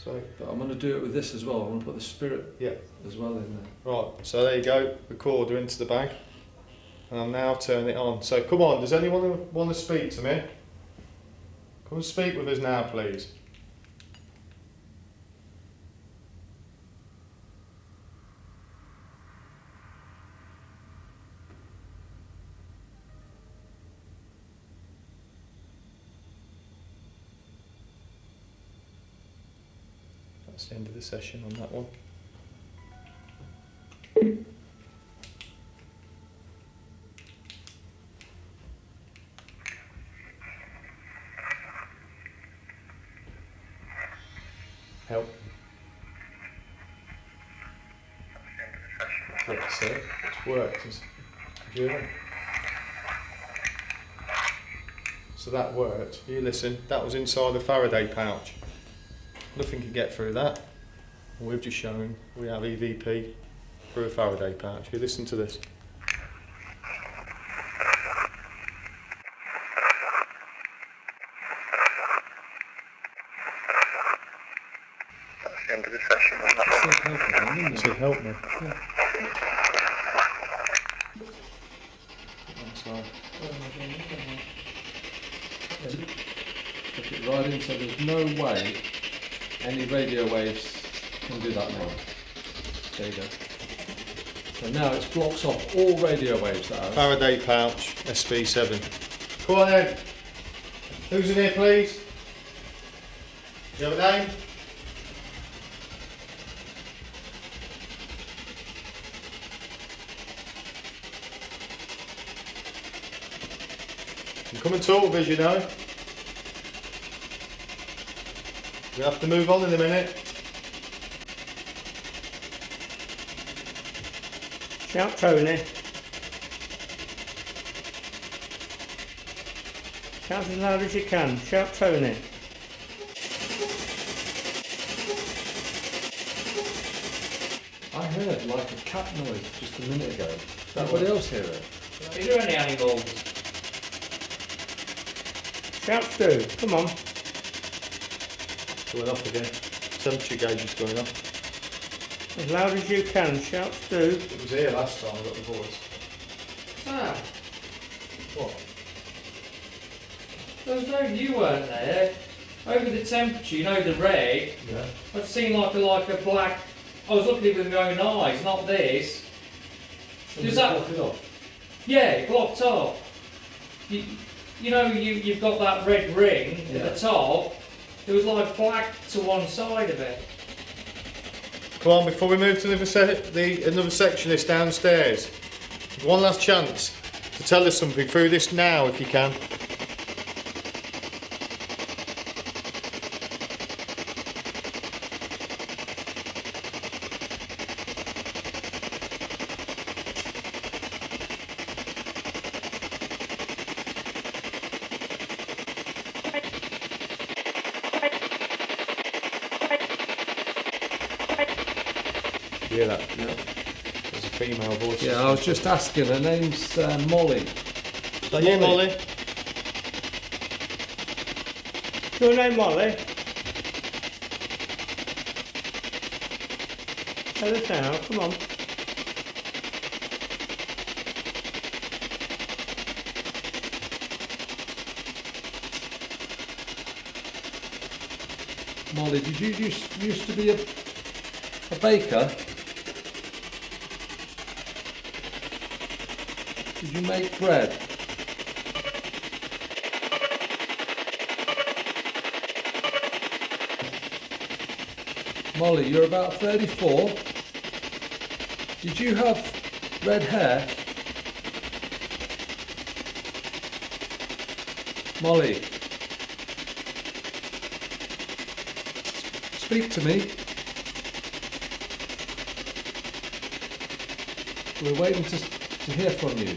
So, But I'm going to do it with this as well. I'm going to put the spirit yeah. as well in there. Right, so there you go, recorder into the bag. And I'll now turn it on. So come on, does anyone want to speak to me? Come and speak with us now, please. That's the end of the session on that one. Help. Yeah, so it's worked. Did you hear that? So that worked. You listen, that was inside the Faraday pouch. Nothing can get through that. And we've just shown we have EVP through a Faraday pouch. You listen to this. That's the end of the session on that one. It said help me. Yeah. That's right. Put it right in, so there's no way any radio waves can do that now. There you go. So now it blocks off all radio waves that are. Faraday pouch, SB7. Come on then. Who's in here, please? Do you have a name? You come and talk with us, you know. We have to move on in a minute. Shout Tony. Shout as loud as you can. Shout Tony. I heard like a cat noise just a minute ago. Did anybody else hear it? Is there any animals? Shout Stu. Come on. Going off again. Temperature gauge is going off. As loud as you can. Shout Stu. It was here last time I got the voice. Ah, What? there was no, you weren't there. Over the temperature, you know, the red, Yeah. I'd seen like a black. I was looking at it with my own eyes, not this. Does that block it off? Yeah, it blocked off. You know, you've got that red ring Yeah. at the top. There was like black to one side of it. Come on, before we move to another section, this downstairs. One last chance to tell us something through this now, if you can. hear that? Yeah. There's a female voice. Yeah, I was just asking. Her name's Molly. Is that you, Molly? Your name, Molly? Tell us now, come on. Molly, did you used to be a baker? Did you make bread? Molly, you're about 34. Did you have red hair? Molly, speak to me. We're waiting to hear from you.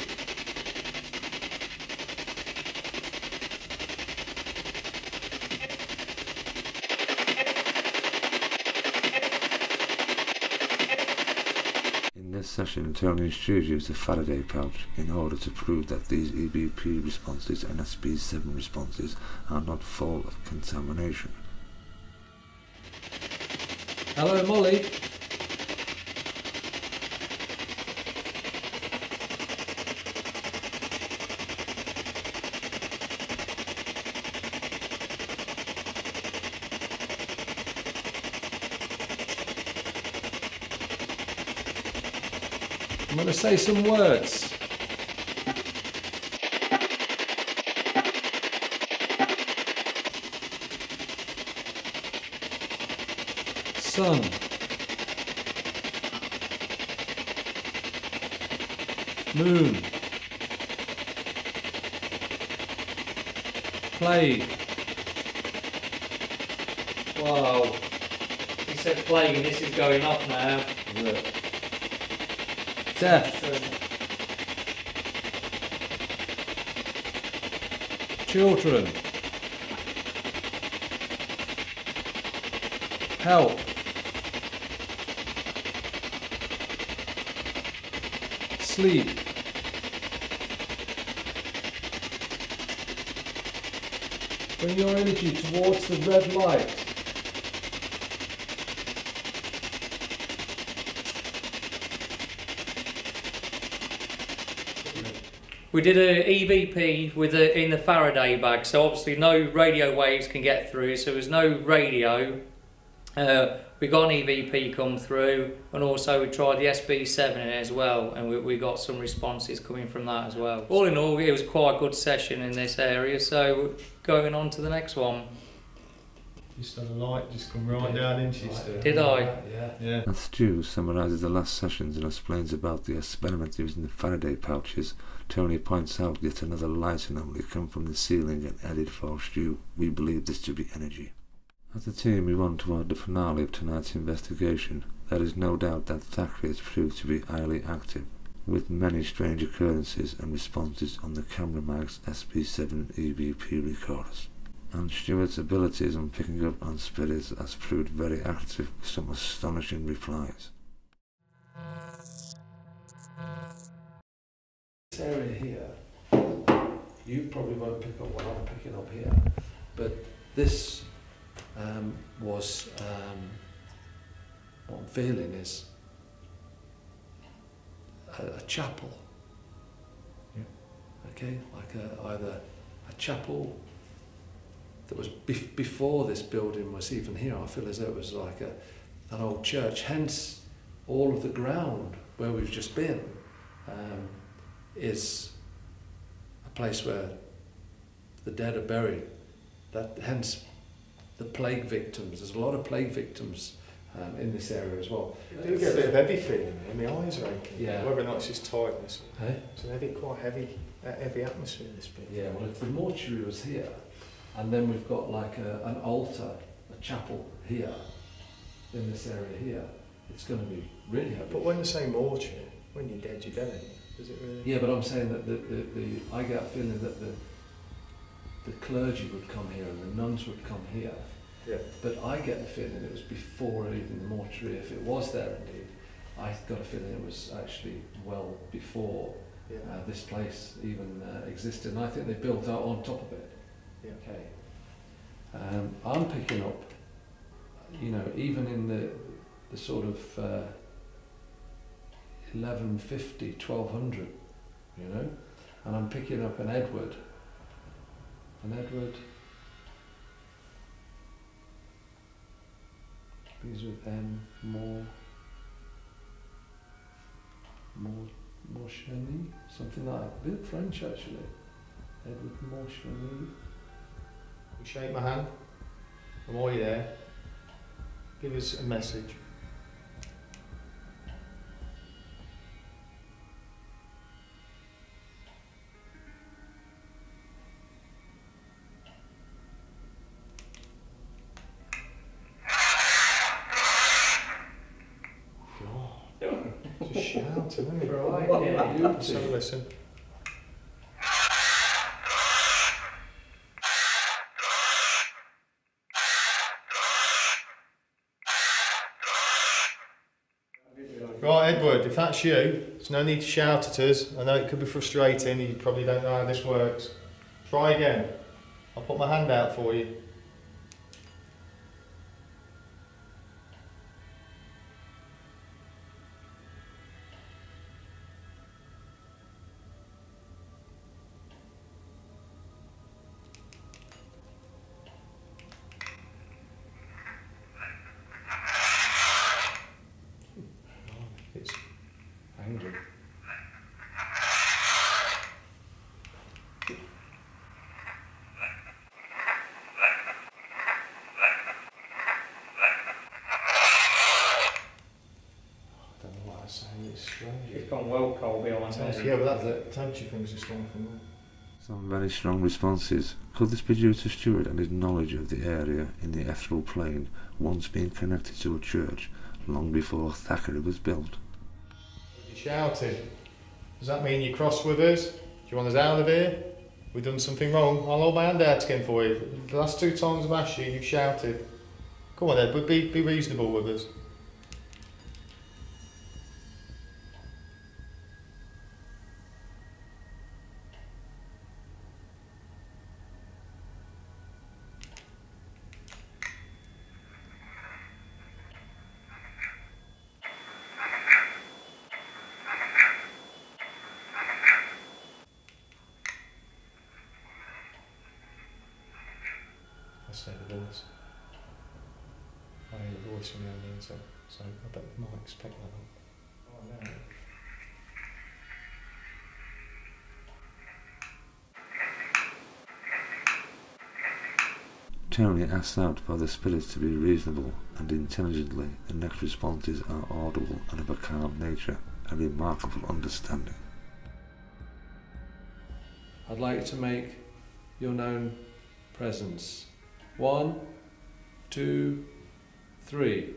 In this session, Tony Stu used a Faraday pouch in order to prove that these EVP responses and SP7 responses are not full of contamination. Hello, Molly. I'm going to say some words. Sun. Moon. Plague. Wow. He said plague and this is going off now. Look. Death. Children. Help. Sleep. Bring your energy towards the red light. We did a EVP with in the Faraday bag, so obviously no radio waves can get through, so there's no radio. We got an EVP come through, and also we tried the SB7 in it as well, and we got some responses coming from that as well. All in all, it was quite a good session in this area, so going on to the next one. Just on the light, just come right down into you, Stu. Did I? Yeah. As Stu summarises the last sessions and explains about the experiment using the Faraday pouches, Tony points out yet another light anomaly come from the ceiling and added for Stu, we believe this to be energy. As a team, we want toward the finale of tonight's investigation. There is no doubt that Thackery has proved to be highly active, with many strange occurrences and responses on the camera mag's SP7 EVP recorders. And Stuart's abilities on picking up on spirits has proved very active with some astonishing replies. This area here, you probably won't pick up what I'm picking up here, but this was what I'm feeling is a chapel. Yeah. Okay, like either a chapel that was before this building was even here. I feel as though it was like an old church. Hence, all of the ground where we've just been is a place where the dead are buried. That hence the plague victims. There's a lot of plague victims in this area as well. I do get a bit of heavy feeling here. My eyes are aching. Yeah. Whether or not it's just tiredness. Hey? It's a quite heavy atmosphere in this bit. Yeah, well, if the mortuary was here, and then we've got like an altar, a chapel here, in this area here, it's going to be really heavy. But when they say mortuary, when you're dead, ain't you? Does it really? Yeah, but I'm saying that I get a feeling that the clergy would come here and the nuns would come here. Yeah. But I get the feeling it was before even the mortuary, if it was there indeed. I've got a feeling it was actually well before this place even existed, and I think they built out on top of it. Yeah. Okay. I'm picking up, you know, even in the sort of 1150, 1200, you know, and I'm picking up an Edward. These with M, Morcheny, something like that. A bit French actually. Edward Morcheny. You shake my hand. And while you're there, give us a message. Just shout, isn't it? Right, yeah, you Let's have a listen. Right, Edward, if that's you, there's no need to shout at us. I know it could be frustrating, you probably don't know how this works. Try again. I'll put my hand out for you. It's angry. I don't know what I was saying, it's strange. It's gone well cold behind Yeah, there. but that's the temperature thing's just gone from there. Some very strong responses. Could this be due to Stuart and his knowledge of the area in the ethereal plane once being connected to a church long before Thackery was built? You shouted. Does that mean you're cross with us? Do you want us out of here? We've done something wrong. I'll hold my hand out again for you. The last 2 times I've asked you, you've shouted. Come on, Ed, but be reasonable with us. I say the voice. I hear the voice from the other end, so I bet we might expect that. Oh no. Tony asks out for the spirits to be reasonable and intelligently. The next responses are audible and of a calm nature, a remarkable understanding. I'd like to make your known presence. 1, 2, 3.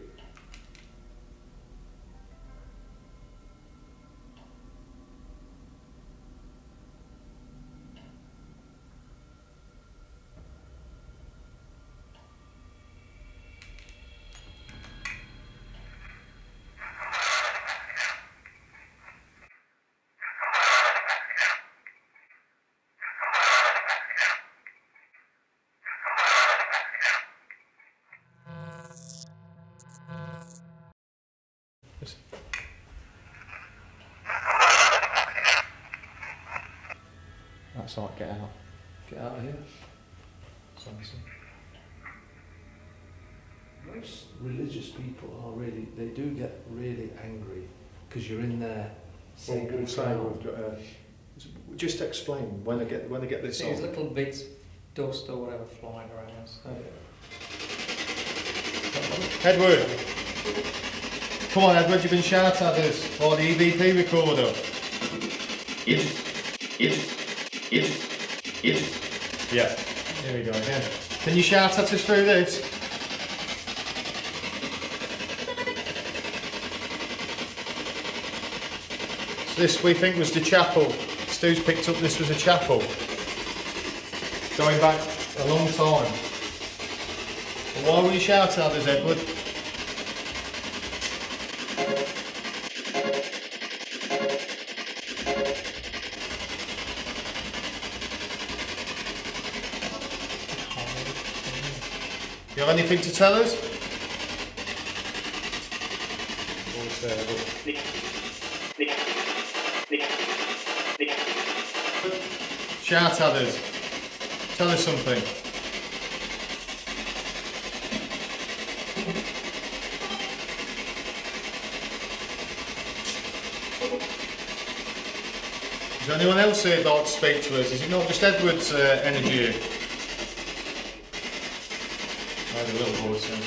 That's like get out. Get out of here. Sorry. Most religious people are really, they do get really angry because you're in their sacred ground. Just explain when I get this There's on. little bits of dust or whatever flying around. So. Edward! Come on, Edward, you've been shouting at us by the EVP recorder. Yeah. Here we go again. Can you shout at us through this? So this we think was the chapel. Stu's picked up this was a chapel. Going back a long time. But why were you shouting at us, Edward? You have anything to tell us? Shout at us. Tell us something. Is there anyone else here who'd like to speak to us? Is it not just Edward's energy? I had a little voice then.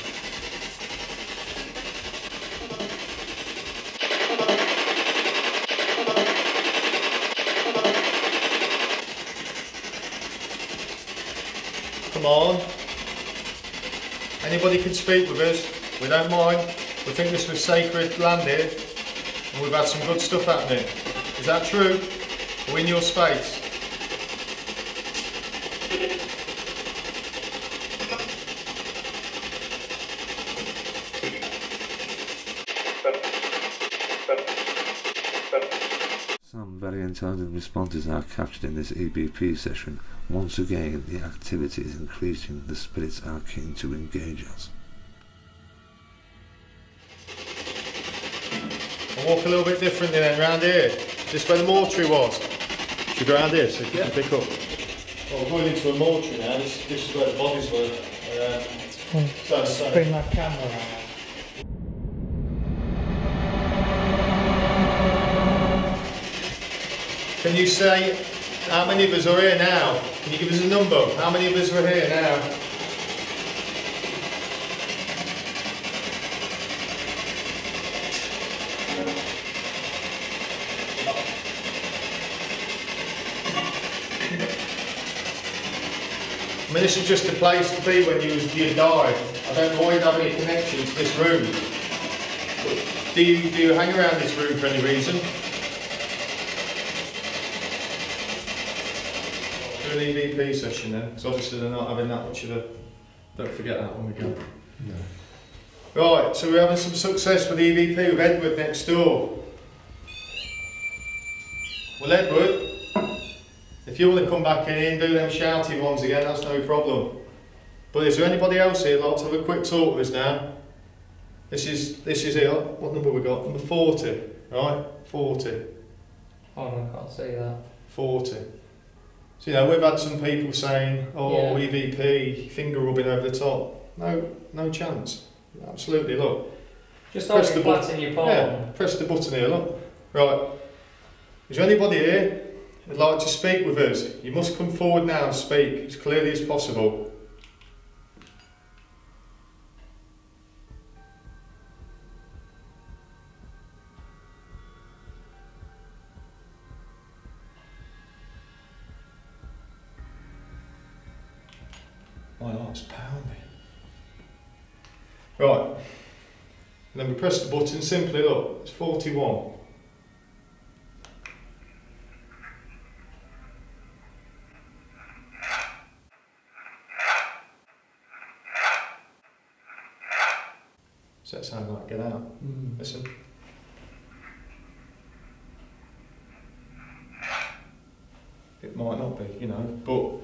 Come on. Anybody can speak with us. We don't mind. We think this was sacred land here, and we've had some good stuff happening. Is that true? Are we in your space? Some very intelligent responses are captured in this EVP session. Once again, the activity is increasing. The spirits are keen to engage us. I'll walk a little bit differently then, round here. This is where the mortuary was. Should we go around here so you can pick up? Well, we're going into a mortuary now. This is where the bodies were. Bring my camera out. Can you say how many of us are here now? Can you give us a number? How many of us are here now? I mean, this is just a place to be when you died. I don't know why you'd have any connection to this room. But do you hang around this room for any reason? Do an EVP session then, because obviously they're not having that much of a... Don't forget that when we go. No. Right, so we're having some success with EVP with Edward next door. Well, Edward, if you want to come back in and do them shouty ones again, that's no problem. But is there anybody else here who'd like to have a quick talk with us now? This is it. What number we got? Number 40, right? 40. Oh, I can't see that. 40. So, you know, we've had some people saying, oh, Yeah. EVP, finger rubbing over the top. No chance. Absolutely, look. Just hold it flat in your palm. Yeah, press the button here, look. Right. Is there anybody here who'd like to speak with us? You must come forward now and speak as clearly as possible. My heart's pounding. Right. And then we press the button, simply look, it's 41. Does that sound like get out? Listen. It might not be, you know, but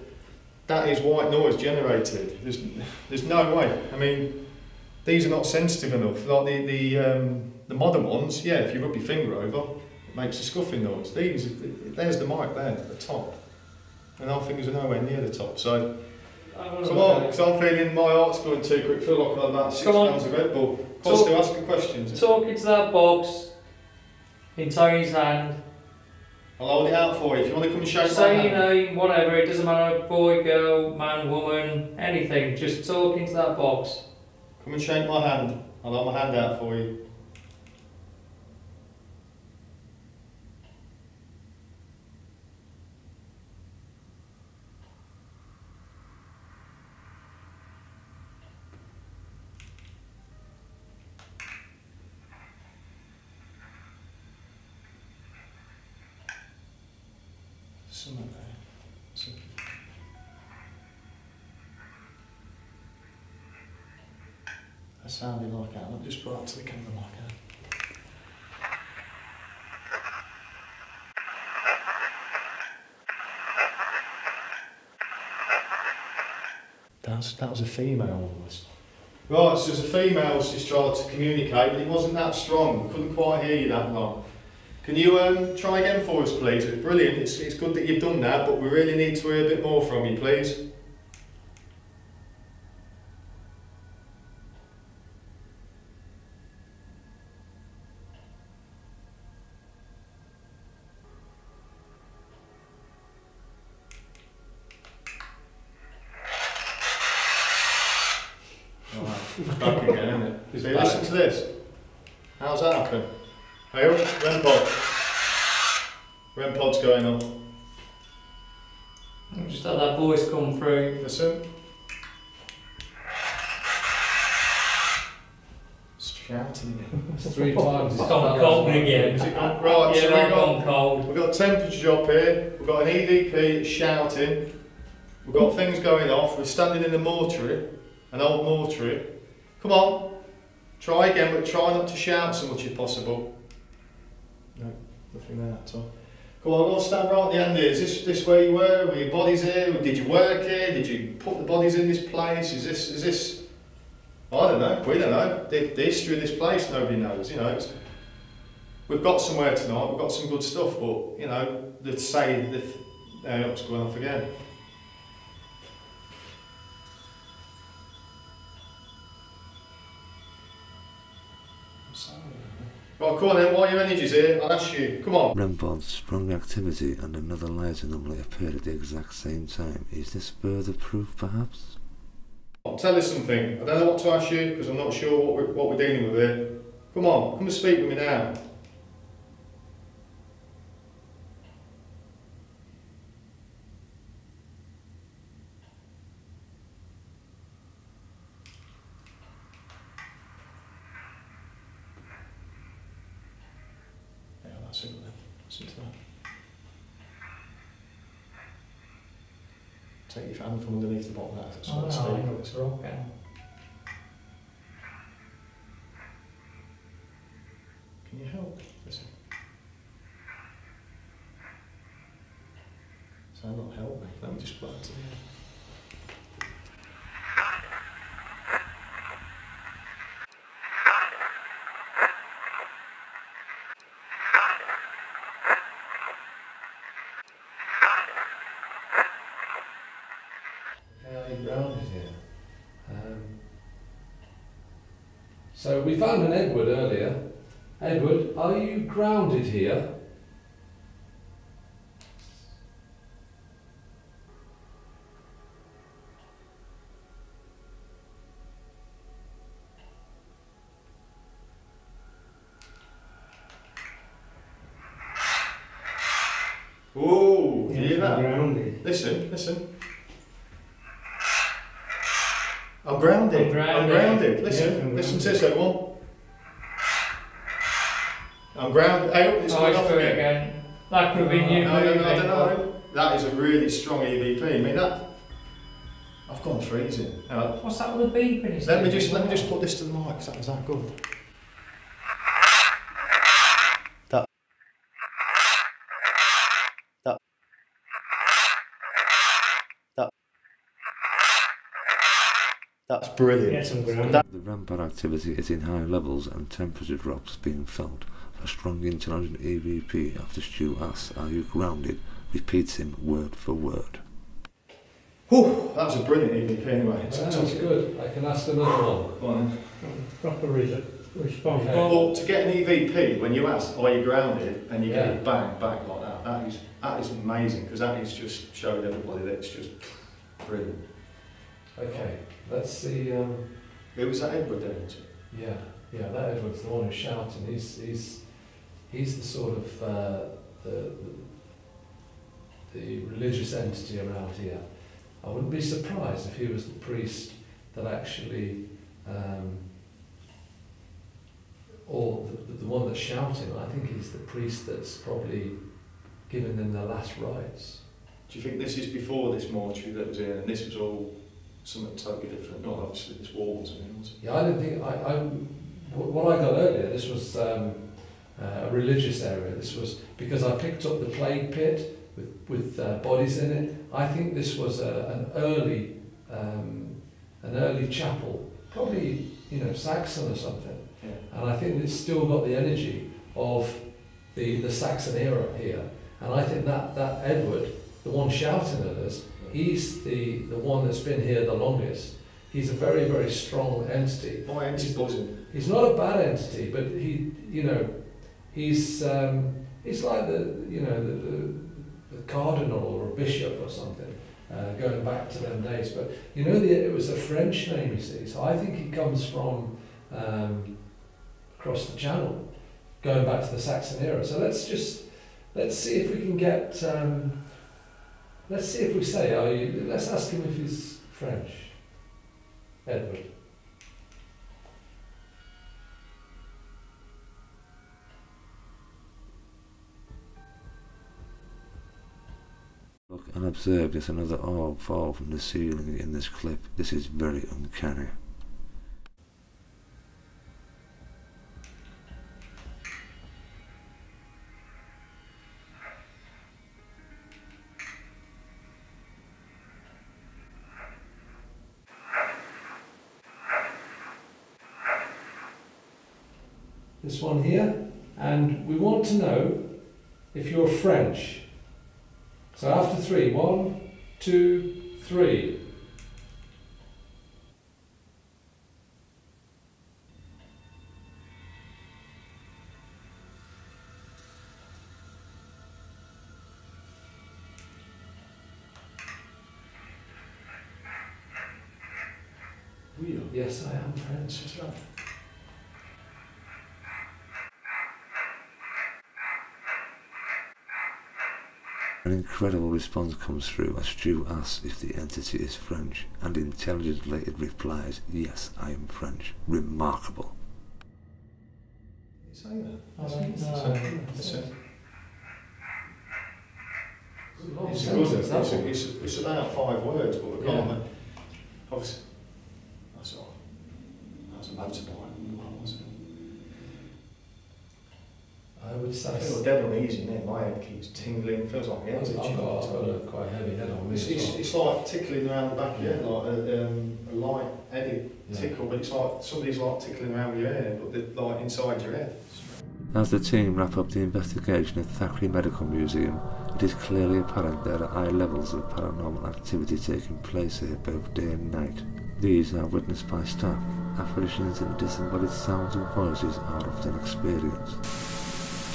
that is white noise generated. There's no way. I mean, these are not sensitive enough. Like the modern ones, yeah, if you rub your finger over, it makes a scuffing noise. There's the mic there at the top, and our fingers are nowhere near the top. So come on, because I'm feeling my heart's going too quick. I feel like I've had about 6 pounds of Red Bull. Still asking questions. Talk into that box in Tony's hand. I'll hold it out for you if you want to come and shake my hand. Say your name, whatever, it doesn't matter, boy, girl, man, woman, anything, just talk into that box. Come and shake my hand. I'll hold my hand out for you. Something there. That sounded like that. I'll just put that to the camera like that. That was a female almost. Right, so there's a female she's tried to communicate, but it wasn't that strong. Couldn't quite hear you that long. Can you try again for us, please? It's brilliant. It's good that you've done that, but we really need to hear a bit more from you, please. It's back again, isn't it? So listen to this. How's that happen? Hey, REM pod. REM pod's going on. I've just had that voice come through. Listen. It's shouting again. It's 3 times. It's gone cold again. Is it gone? Right, Yeah, so right, gone cold. we've got a temperature drop here. We've got an EVP that's shouting. We've got things going off. We're standing in the mortuary, an old mortuary. Come on, try again, but try not to shout so much if possible. No, nothing there at all. Come on, we'll stand right at the end here. Is this where you were? Were your bodies here? Did you work here? Did you put the bodies in this place? Is this? I don't know. We don't know. The history of this place, nobody knows. You know, we've got somewhere tonight. We've got some good stuff, but you know, let's say what's going off again. Right, come on then, while your energy's here, I'll ask you, come on. REM pods, strong activity and another light anomaly appeared at the exact same time. Is this further proof, perhaps? Tell us something. I don't know what to ask you, because I'm not sure what we're dealing with here. Come on, come and speak with me now. Listen to that. Take your hand from underneath the bottom of that. That's what it's like. It's rocking. Can you help? Listen. So I'm not helping. Let me just put that to the end. Grounded here. So we found an Edward earlier. Edward, are you grounded here? Oh, you hear that? Grounded. Listen. I'm grounded. I'm grounded. Listen, listen to this, everyone. I'm grounded. Hey, it's going off again. That could have been you. No, I don't know. That is a really strong EVP. I mean that. I've gone freezing. What's that with the beeping? Let me just put this to the mic. Because that was that good. That's brilliant. Yes, I'm grounded. The REM pod activity is in high levels and temperature drops being felt. A strong intelligent EVP after Stu asks, "Are you grounded?" repeats him word for word. Whew, that was a brilliant EVP anyway. That's good. I can ask another one. Go on then. Proper response. Okay. Well, to get an EVP, when you ask, are you grounded, and you get it bang, bang like that, that is amazing, because that is just showing everybody that it's just brilliant. Okay, let's see. Who was that Edward then? Yeah, that Edward's the one who's shouting. He's the sort of the religious entity around here. I wouldn't be surprised if he was the priest that actually, or the one that's shouting. I think he's the priest that's probably giving them their last rites. Do you think this is before this mortuary that was here, and this was all something totally different? Not obviously this wall was in, was it? Yeah, I didn't think. What I got earlier, this was a religious area. This was because I picked up the plague pit with bodies in it. I think this was an early chapel probably, Saxon or something. Yeah. And I think it's still got the energy of the Saxon era here. And I think that Edward, the one shouting at us, he's the one that's been here the longest. He's a very, very strong entity. My entity's buzzing. He's not a bad entity, but he's like the cardinal or a bishop or something, going back to them days. But it was a French name, you see. So I think he comes from across the Channel, going back to the Saxon era. So let's see if we can get. Let's see if we say. Let's ask him if he's French. Edward. Look and observe there's another orb fall from the ceiling in this clip. This is very uncanny. This one here, and we want to know if you're French. So after 3, 1, 2, 3. Yes, I am French. That's right. An incredible response comes through as Stu asks if the entity is French, and intelligently it replies, "Yes, I am French." Remarkable. You say that? I don't know. It's about 5 words, but we can't. Obviously, that's all. That's a motorbike. I would say. I feel dead uneasy now. My head keeps tingling. Feels like my head's itching. I've got a quite heavy head on me. It's like tickling around the back of your head, like a light heady tickle, but it's like somebody's like tickling around your head, but they're like inside your head. As the team wrap up the investigation at Thackery Medical Museum, it is clearly apparent there are high levels of paranormal activity taking place here both day and night. These are witnessed by staff. Apparitions and disembodied sounds and voices are often experienced.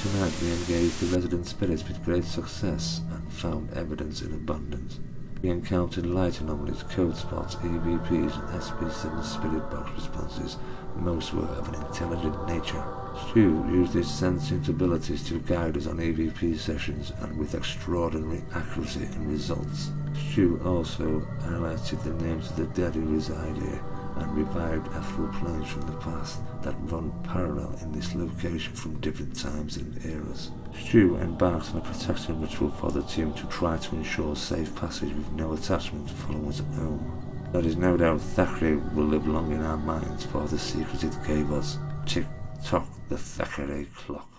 Tonight we engaged the resident spirits with great success and found evidence in abundance. We encountered light anomalies, code spots, EVPs and SP7 spirit box responses. Most were of an intelligent nature. Stu used his sentient abilities to guide us on EVP sessions and with extraordinary accuracy and results. Stu also highlighted the names of the dead who reside here and revived astral planes from the past that run parallel in this location from different times and eras. Stu embarked on a protection ritual for the team to try to ensure safe passage with no attachment following us home. There is no doubt Thackeray will live long in our minds for the secret it gave us. Tick-tock the Thackeray clock.